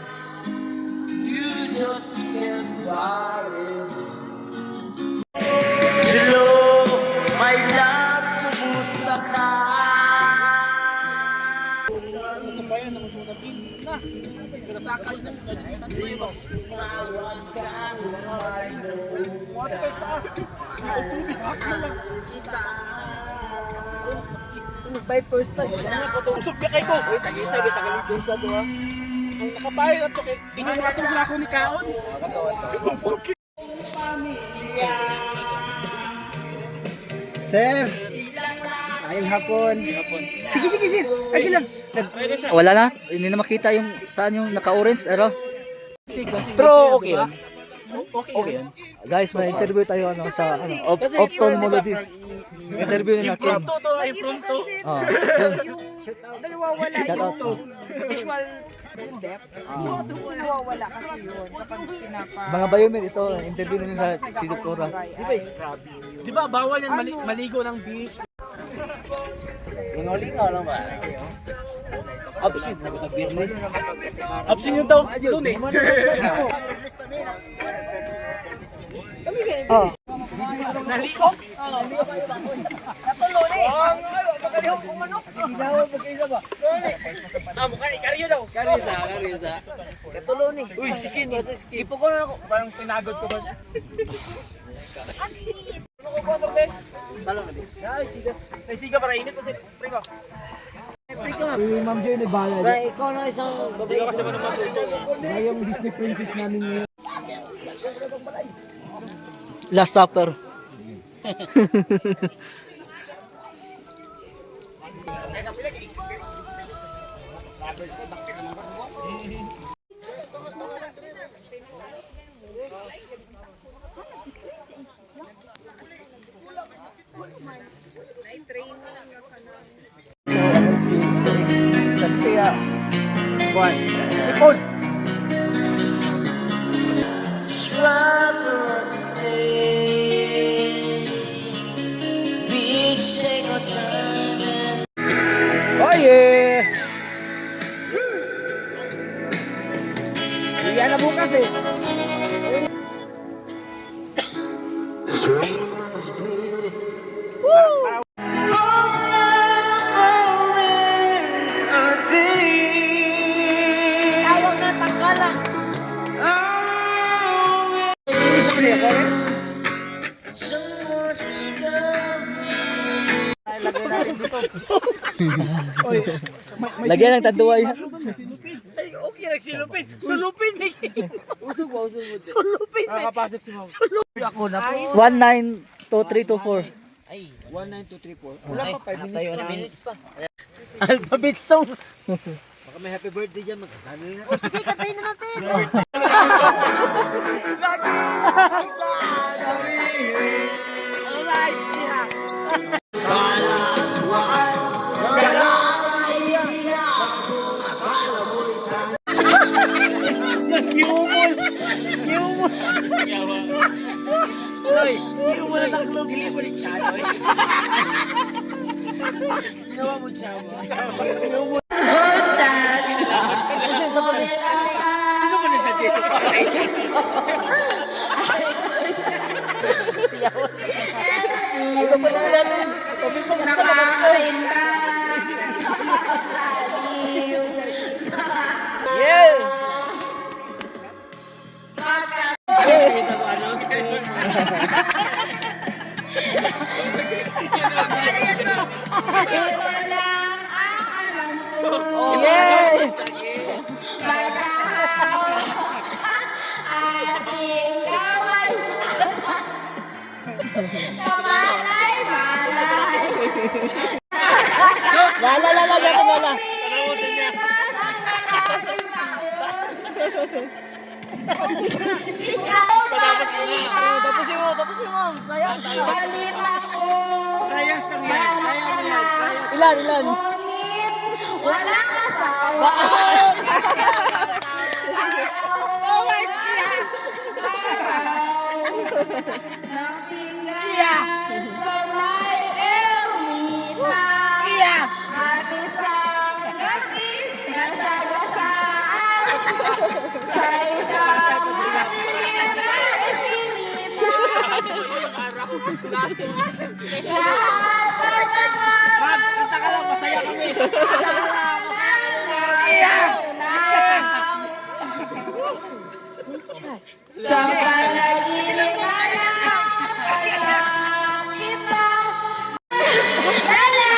Speaker 8: you just can't fight it. Hello, my love, kumusta ka?
Speaker 1: Sa bayan na masunatin. Na, pinasakay na.
Speaker 8: Kita
Speaker 2: By first time.
Speaker 1: Usog ka kay ko.
Speaker 2: Uy, tag-isa, kita ka ng Diyos to ha.
Speaker 1: Ang nakapayo at kay ingon ka sa ko ni Kaon.
Speaker 3: Sir! Ayun hapon. Sige, sige, sir. Ay, lang. Wala na. Hindi na makita yung saan yung naka-orange. Ano? Pero okay yun. Okay yun. Guys, may interview tayo sa ophthalmologist. Interview na natin.
Speaker 1: Pronto.
Speaker 3: Oh, yun.
Speaker 4: Nawawala
Speaker 3: Shout out.
Speaker 4: visual depth. Nawawala kasi yun kapag pinapa...
Speaker 3: Mga biomed, ito, interview na sa si Doktora.
Speaker 2: Di ba scrubby?
Speaker 1: Di ba bawal yan maligo ng beach?
Speaker 2: Lingaw-lingaw lang ba? Absent na ba business?
Speaker 1: Absent yung taon. Lunes.
Speaker 3: Oh.
Speaker 1: Naliko?
Speaker 2: Natulo ni! Magalihong kung ano? Ginawa pagkaisa ba?
Speaker 1: Mukha ni Karyo daw.
Speaker 2: Karisa. Katulo ni.
Speaker 1: Uy, sikin.
Speaker 2: Ipo ko na ako.
Speaker 1: Parang tinagod ko ba siya?
Speaker 2: Talong na din.
Speaker 1: Ay, siga. Ay, siga para init kasi. Pre ko.
Speaker 3: Ma'am Jenny Bala.
Speaker 2: Ikaw na isang babae.
Speaker 1: Kasi naman masuko.
Speaker 3: Yung Disney princess namin ngayon. Last Supper. Sabi siya, Juan, sipon.
Speaker 8: Travelers say, beach take our time.
Speaker 3: Oye! Iyan na bukas eh.
Speaker 8: This rain is bleeding.
Speaker 4: Tawag na tanggalan.
Speaker 3: Lagyan ng tanduay.
Speaker 1: Ay, okay, nagsilupin. Sulupin eh.
Speaker 2: Usog ba? Usog mo.
Speaker 1: Sulupin eh. Nakapasok si ma'am.
Speaker 3: 192324.
Speaker 2: Ay, 19234. Wala pa 5 minutes pa.
Speaker 1: Alphabet song.
Speaker 2: Baka may happy birthday dyan. Magkakano na.
Speaker 4: Sige, katayin na natin.
Speaker 2: Hoy! Dili mo rin siya. Ginawa mo siya.
Speaker 1: Sino ba nagsuggest ito?
Speaker 3: Ito pa lang natin. Yeah!
Speaker 2: Kita mo ano?
Speaker 3: Yeah! Lala.
Speaker 4: Tapusin mo. Sayang. Balit ako.
Speaker 2: Rayas lang yan.
Speaker 3: Ilan?
Speaker 4: Walang asawa. Sa may ermita. At isang gabi nasagasaan. Sa isang maliit na eskinita. Lahat ng
Speaker 1: Kanta ka lang, masaya kami.
Speaker 4: sa panaginip na lang kita. Lala!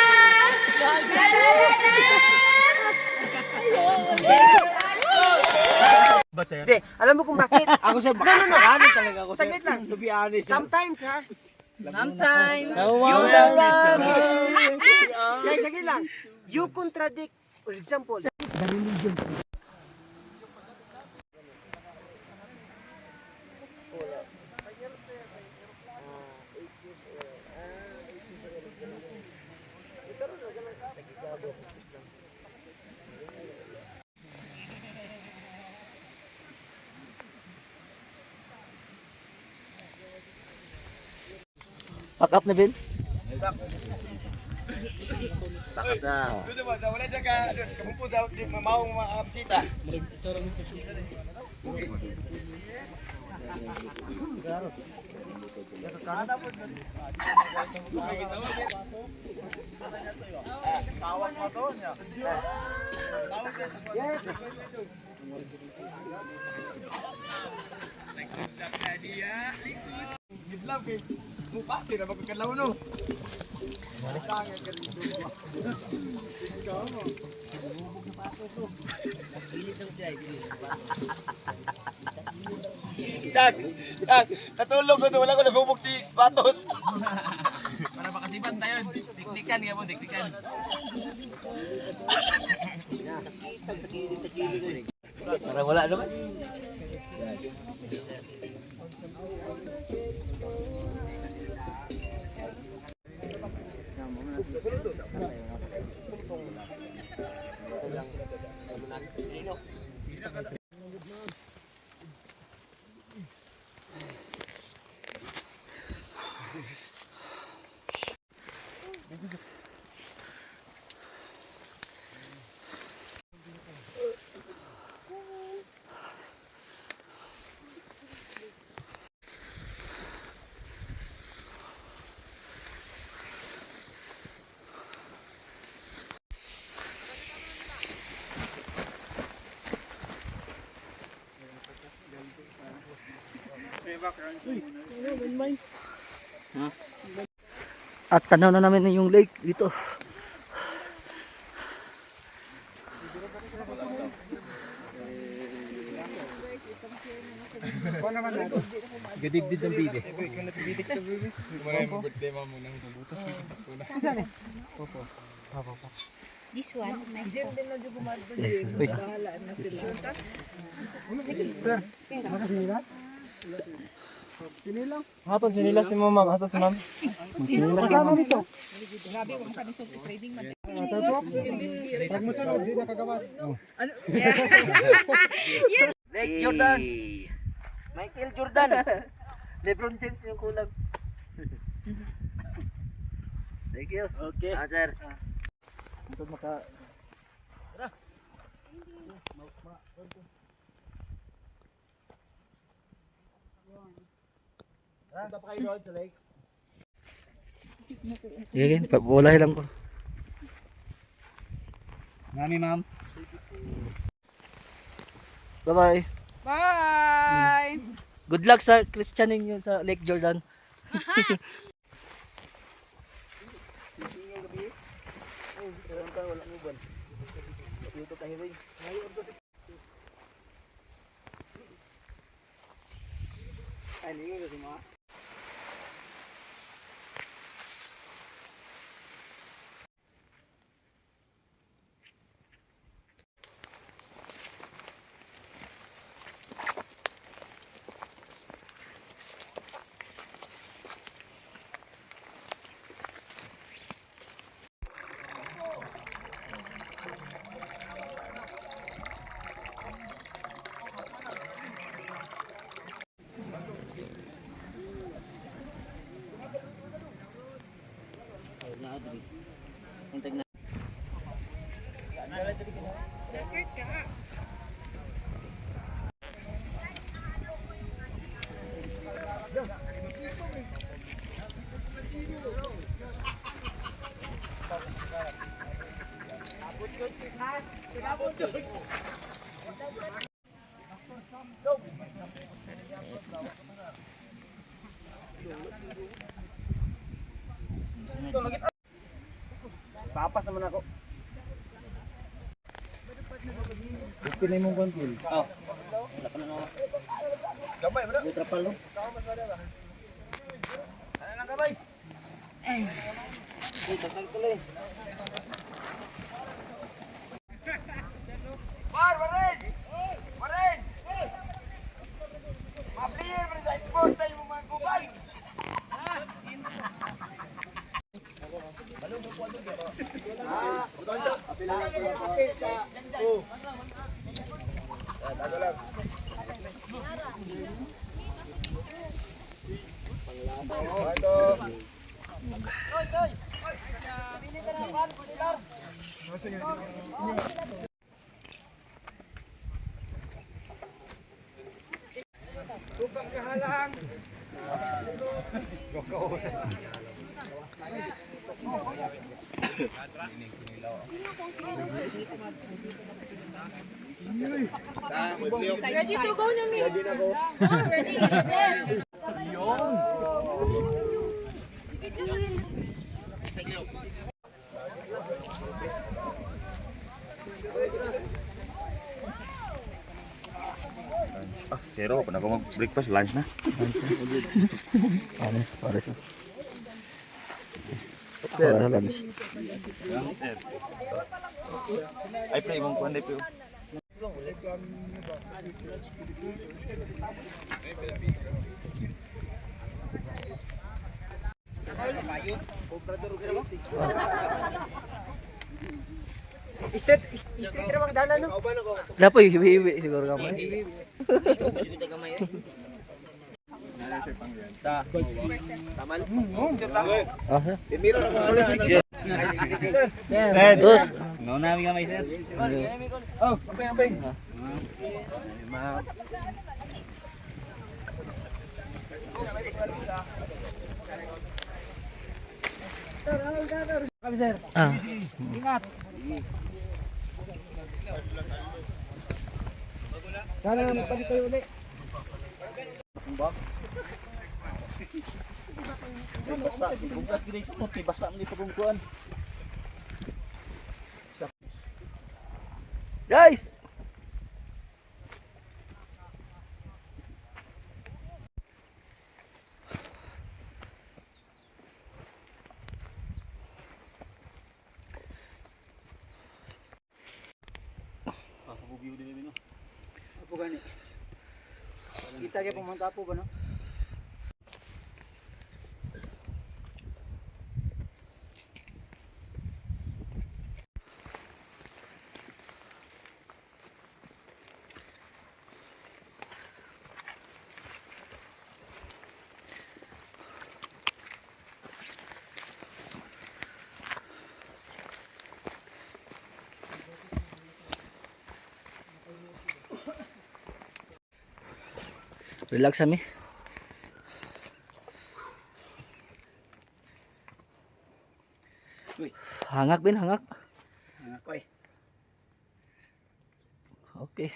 Speaker 2: Hindi, alam mo kung bakit? Ako sir, makasarado talaga ako sir. Saglit lang. To be honest. Sometimes ha.
Speaker 4: Sometimes.
Speaker 2: Saglit lang. You contradict, for example, the religion.
Speaker 3: Pack up na, Ben.
Speaker 1: Natulog ko, wala ko nagubog si Patos. Para makasiban tayo. Tiktikan nga mo, tiktikan.
Speaker 3: Para wala naman. At tanaw na namin yung lake dito.
Speaker 1: Gadibdid ng bide.
Speaker 6: This one, nice one.
Speaker 1: Haton, sinilas si ma'am. Haton si ma'am. Magkano nito?
Speaker 3: Lake Jordan. Michael Jordan. LeBron James yung kulang. Thank you. Okay. Sir. Ito maka
Speaker 1: Punta pa kayo doon sa lake.
Speaker 3: Sige, pabulay lang ko.
Speaker 1: Nami ma'am.
Speaker 3: Bye-bye.
Speaker 4: Bye!
Speaker 3: Good luck sa Christianing nyo sa Lake Jordan.
Speaker 1: Papas naman ako.
Speaker 3: Pinay mong kontil.
Speaker 6: Ready to go na mi. Ready na go. Ready. Yes.
Speaker 7: Ah, zero. Pernah ako mag-breakfast, lunch na.
Speaker 3: Ano? Para sa... Para sa lunch.
Speaker 7: Ay, pre, mong kuhan po.
Speaker 2: Street ramang danan no.
Speaker 3: Dapoy, hiwi-hiwi siguro kamo. Ah, dos.
Speaker 7: No, namin nga may sir.
Speaker 3: Ah.
Speaker 2: Sana magpalit tayo ulit.
Speaker 3: Basa, bugat gid sa puti, basa man dito kuan. Guys.
Speaker 2: Apo gani. Kita kay pumunta po ba no?
Speaker 3: Relax kami. Hangak bin, hangak.
Speaker 2: Oy.
Speaker 3: Okay.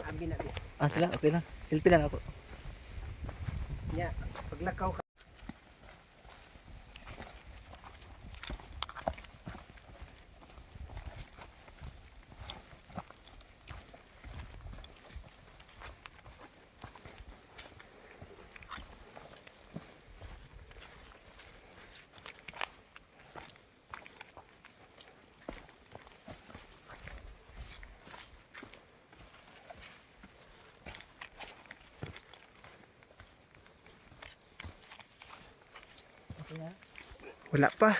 Speaker 2: Abi na.
Speaker 3: Ah, sila, okay lang. Selfie lang ako.
Speaker 2: Nya, paglakaw ka.
Speaker 3: Wala pa.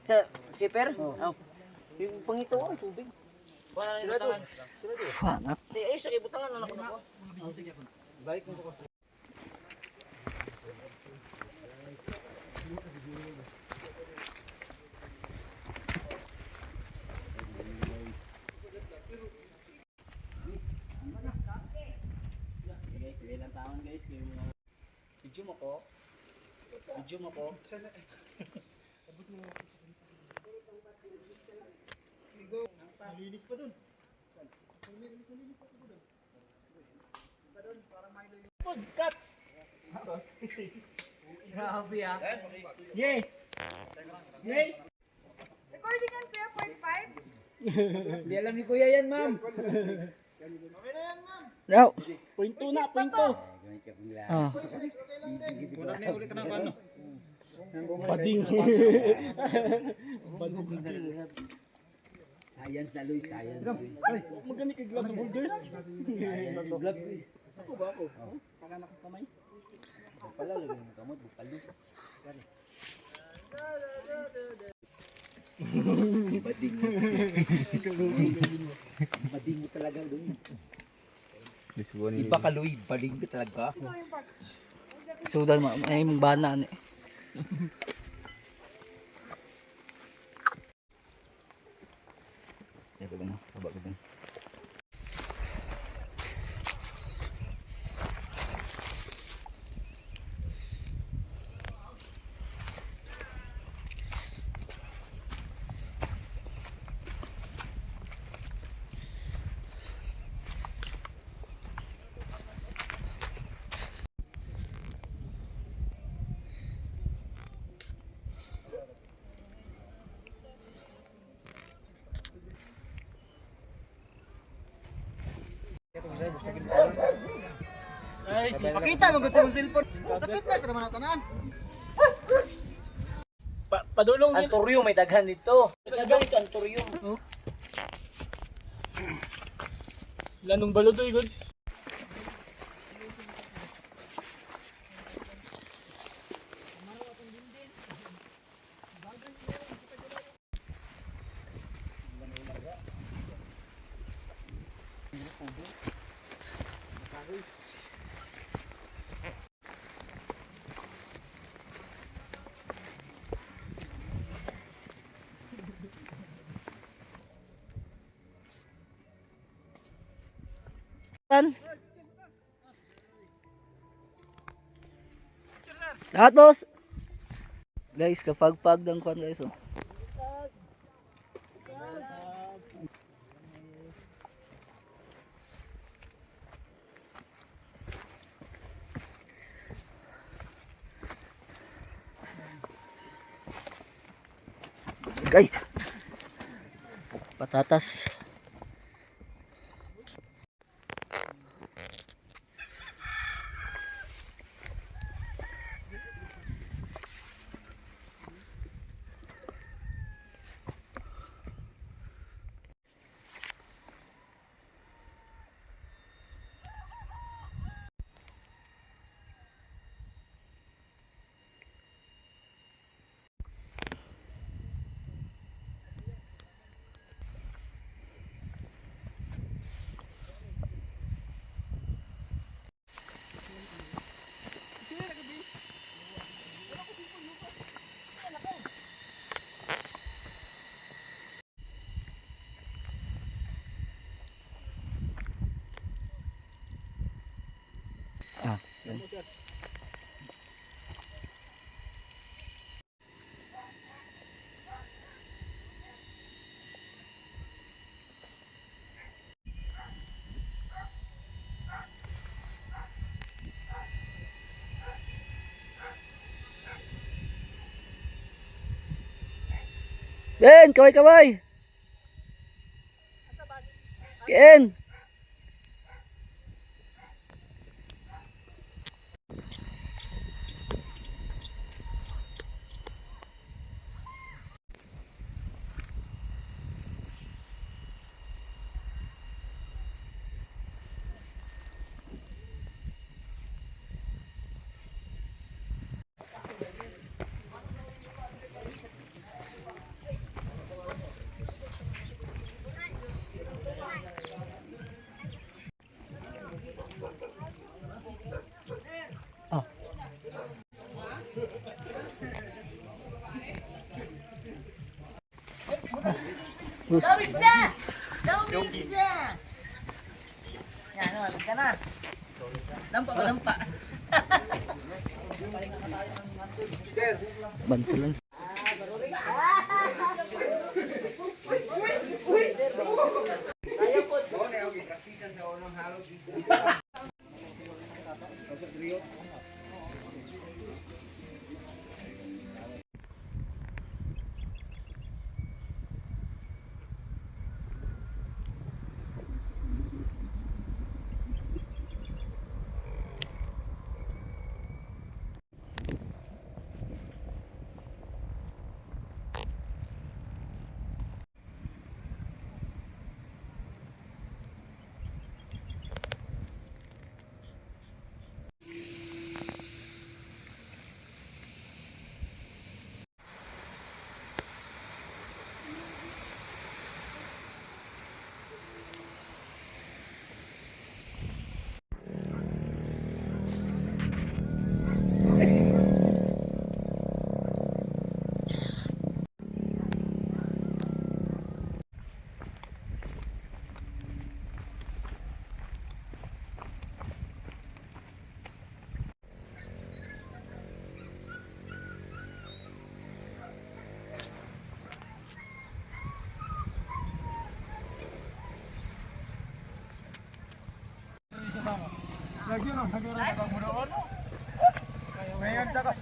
Speaker 2: Sa zipper? Oh. Yung pangito ko, may tubig. Sila doon.
Speaker 3: Wangat.
Speaker 2: Ay, sa kibutangan na ako. Balik mo ko. Video mo ko. Video mo ko. Malinis pa dun. Cut! Grabe ah. Yay! Yay!
Speaker 6: Recording on Kuya Point 5?
Speaker 2: Hindi alam ni Kuya yan, ma'am.
Speaker 3: Now.
Speaker 2: Point 2 na, point 2.
Speaker 3: Ah.
Speaker 2: Bading.
Speaker 3: Science na Luis, science.
Speaker 2: Ay, magani kay glove holders. Glove. Ako ba ako? Para nakakamay.
Speaker 3: Pala lagyan mo kamot, bukalo. Bading. Bading mo talaga doon. Iba ka Luis, bading ka talaga. Sudan mo, ay mong bana ni. Ya ko na, baba ko din.
Speaker 2: Ay,
Speaker 1: Pakita mo gud sa mong cellphone. Sa fitness ra man ang tanan.
Speaker 2: padulong din.
Speaker 3: Antorium may daghan dito.
Speaker 2: Daghan ito antorium. Lanong balodoy gud.
Speaker 3: Lahat boss. Guys, kapag ng kwan guys oh. Gay. Patatas. Ah, yan. Ben, kaway-kaway. Ken.
Speaker 4: Dawis na! Dawis na! Yan, alam ka na. Dampa ba, dampa?
Speaker 3: Bansalan.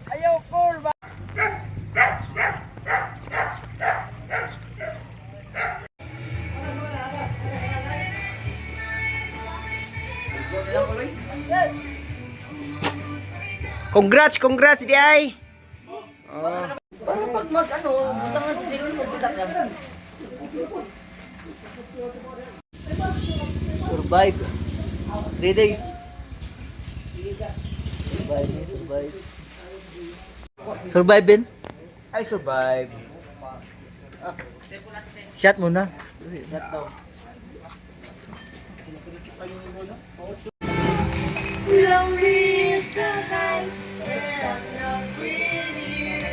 Speaker 2: Ayaw, cool ba? Congrats, di ay.
Speaker 4: Para pag mag-ano, butangan sa silong magbitak lang.
Speaker 3: Survive. 3 days. Survive. Survive, Ben.
Speaker 2: I survive.
Speaker 3: Shot muna.
Speaker 4: Lonely is the night when I'm not with you.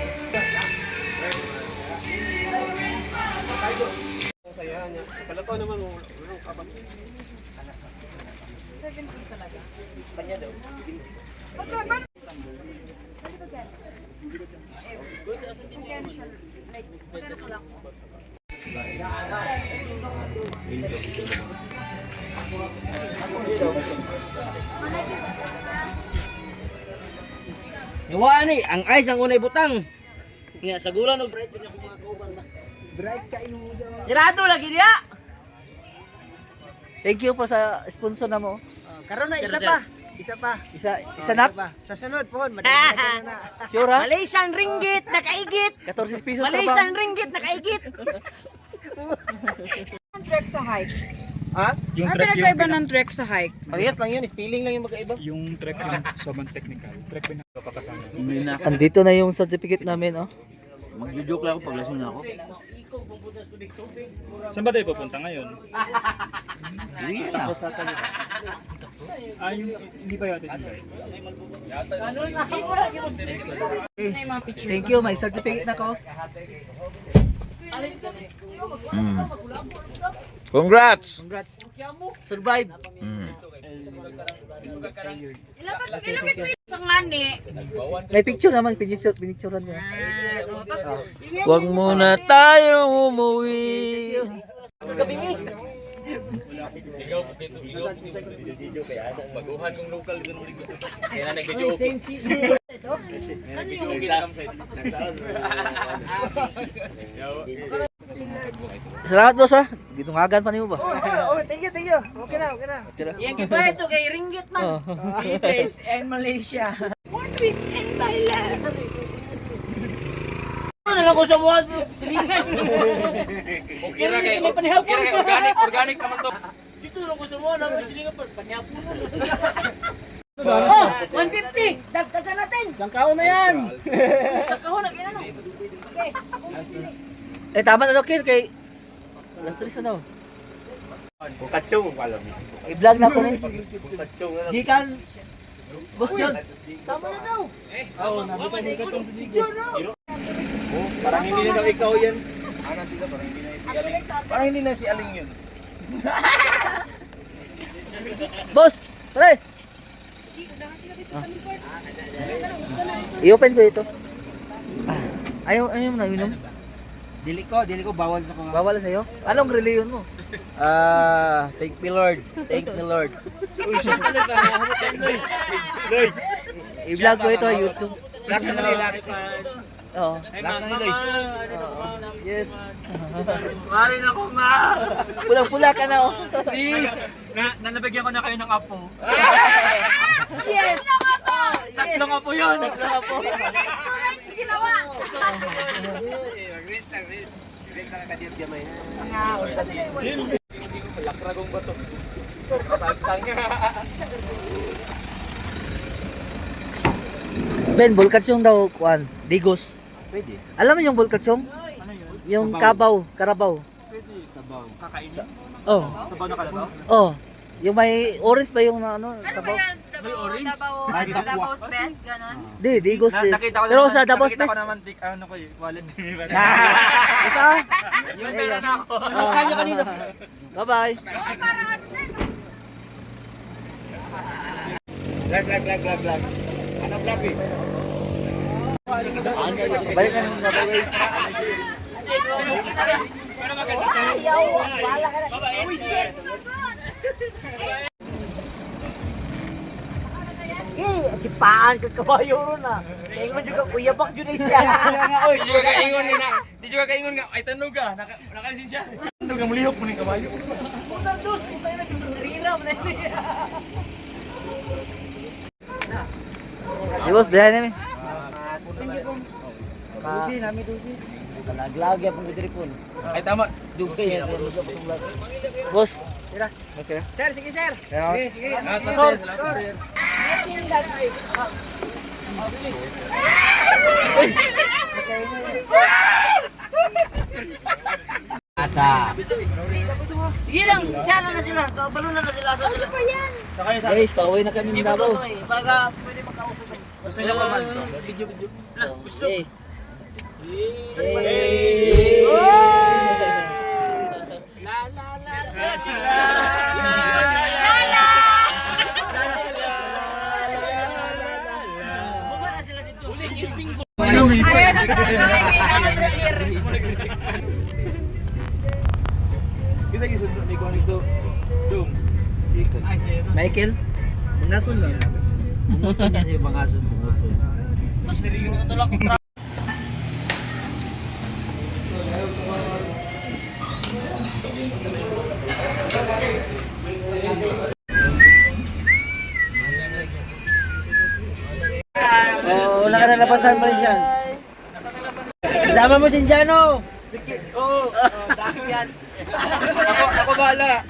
Speaker 4: Yawa ni, ang ice ang unay butang. Nga sa gulan og bright niya mga kauban ba.
Speaker 2: Bright ka imo daw.
Speaker 4: Sirado lagi dia.
Speaker 3: Thank you po sa sponsor na mo.
Speaker 2: Karon na isa
Speaker 4: Sir,
Speaker 2: pa. Isa pa.
Speaker 3: Isa nak.
Speaker 2: Sa sunod po, madagdagan na.
Speaker 3: Sure ha?
Speaker 4: Malaysian ringgit nakaigit.
Speaker 3: 14 pesos sa
Speaker 4: Malaysian
Speaker 3: bang.
Speaker 4: ringgit nakaigit.
Speaker 6: Trek sa hike.
Speaker 2: Ha?
Speaker 1: Yung
Speaker 6: Ano
Speaker 1: trek
Speaker 6: pinagkaiba ng trek sa hike?
Speaker 2: Parehas lang yun, spelling lang yung magkaiba.
Speaker 1: yung trek yung sobrang technical. Trek ko na kakasama.
Speaker 3: Andito na yung certificate namin, oh.
Speaker 9: Magjo-joke lang ako pag lasing na ako.
Speaker 1: Saan ba tayo pupunta ngayon?
Speaker 9: Hindi na.
Speaker 1: Hindi pa yata dito.
Speaker 3: Thank you, may certificate na ko.
Speaker 9: Congrats!
Speaker 3: Congrats. Survive.
Speaker 6: Ilapit mo sa ngani.
Speaker 3: May picture naman, pinicturean mo.
Speaker 9: Huwag muna tayong umuwi. Baguhan kong local dito ng ligo. Kaya na nag-joke.
Speaker 4: Same seat.
Speaker 9: Nag-joke lang.
Speaker 3: Salamat boss ha. Gitungagan pa niyo ba?
Speaker 2: Thank you. Okay na.
Speaker 3: Tira.
Speaker 4: Yan kiba ito kay Ringgit man.
Speaker 2: Philippines and Malaysia.
Speaker 4: One week in Thailand. Ano na lang ko sa buwan? Silingan.
Speaker 9: Okay ra kay organic naman to.
Speaker 4: Dito lang ko sa buwan. Ako silingan pa. Panyapon mo. Oh, 150. Dagdagan natin.
Speaker 1: Isang kaon na yan.
Speaker 4: Sa kahon na kinano. Okay.
Speaker 3: Tama na Kir kay alas 3 na daw.
Speaker 7: Bukachong pala.
Speaker 3: I-vlog na ko ni.
Speaker 7: Bukachong na.
Speaker 3: Gikan Boss John.
Speaker 4: Tama na daw.
Speaker 1: Oo, nabibigay ka sa video.
Speaker 7: Parang hindi na daw ikaw yan. Ana sila, parang hindi na si Aling. Parang hindi na si Aling yun.
Speaker 3: Boss, pre. I-open ko ito. Ayaw mo na inom?
Speaker 2: Dili ko bawal sa mga.
Speaker 3: Bawal sa'yo? Anong reliyon mo? Thank me Lord. Thank me Lord. I-vlog ko ito sa YouTube.
Speaker 7: Last na nila, last.
Speaker 3: Oo.
Speaker 7: Last na nila.
Speaker 3: Yes.
Speaker 2: Mari na ko ma.
Speaker 3: Pulang-pula ka na oh.
Speaker 1: Please. Nabigyan ko na kayo ng apo.
Speaker 4: Yes.
Speaker 1: Tatlong apo yun.
Speaker 3: Tatlo po.
Speaker 6: Ginawa.
Speaker 9: Lakragong ba to?
Speaker 3: Ben, bulkatsong daw kuan, digos.
Speaker 2: Pwede.
Speaker 3: Alam mo yung bulkatsong? Yung kabaw, karabaw.
Speaker 2: Sabaw.
Speaker 1: Kakainin.
Speaker 3: Oh.
Speaker 1: Sabaw na kalabaw.
Speaker 3: Oh. Yung may orange ba yung ano,
Speaker 6: Ano ba
Speaker 3: sabaw?
Speaker 6: yan? Davao Best, ganon?
Speaker 3: Di, digos this.
Speaker 1: Nakita ko
Speaker 3: Pero
Speaker 1: naman-
Speaker 3: sa Davos
Speaker 1: nakita ko
Speaker 3: Best.
Speaker 1: naman ano ko wallet ni ba?
Speaker 3: Isa?
Speaker 1: Yung pera na ako.
Speaker 3: Kanya kanina. Bye-bye.
Speaker 6: Oo, parang ano na.
Speaker 7: Vlog. Ano vlog eh?
Speaker 3: Balik na ng mga guys.
Speaker 4: Ayaw. Wala ka na. Uy, shit. Si Paan ka kabayo ron ah. Ingon juga kuya bak jud siya.
Speaker 9: Di juga kaingon ni na. Di juga kaingon nga ay tanog ah. Nakalisin siya.
Speaker 1: Ano ka mulihok mo ni kabayo?
Speaker 4: Unang dos, putay na jud rira na niya.
Speaker 3: Si boss, biyahe namin.
Speaker 2: Dusi nami dusi.
Speaker 3: Lagi akong gudiripon.
Speaker 9: Ay tama.
Speaker 3: Dugay na tayo sa boss. Tira. Okay na.
Speaker 2: Sir, sige sir.
Speaker 3: Sige.
Speaker 9: Sir, sir.
Speaker 4: Sige lang, diyan na sila. Kabalunan na sila sa sila.
Speaker 3: Guys, pauwi na kami ng Davao.
Speaker 4: Baga pwede makausap.
Speaker 1: Gusto niya pa man to.
Speaker 3: Gusto.
Speaker 4: Baba na sila dito.
Speaker 6: Ayan ang kakain.
Speaker 9: Bisa gisundo ni ko nito. Dum.
Speaker 3: Michael?
Speaker 2: Bungason lang. Bunguton niya si Bangason bunguton.
Speaker 3: Oh, wala ka na labasan pa rin siya. Kasama mo si Jano.
Speaker 2: Oo. Dax yan. Ako bahala.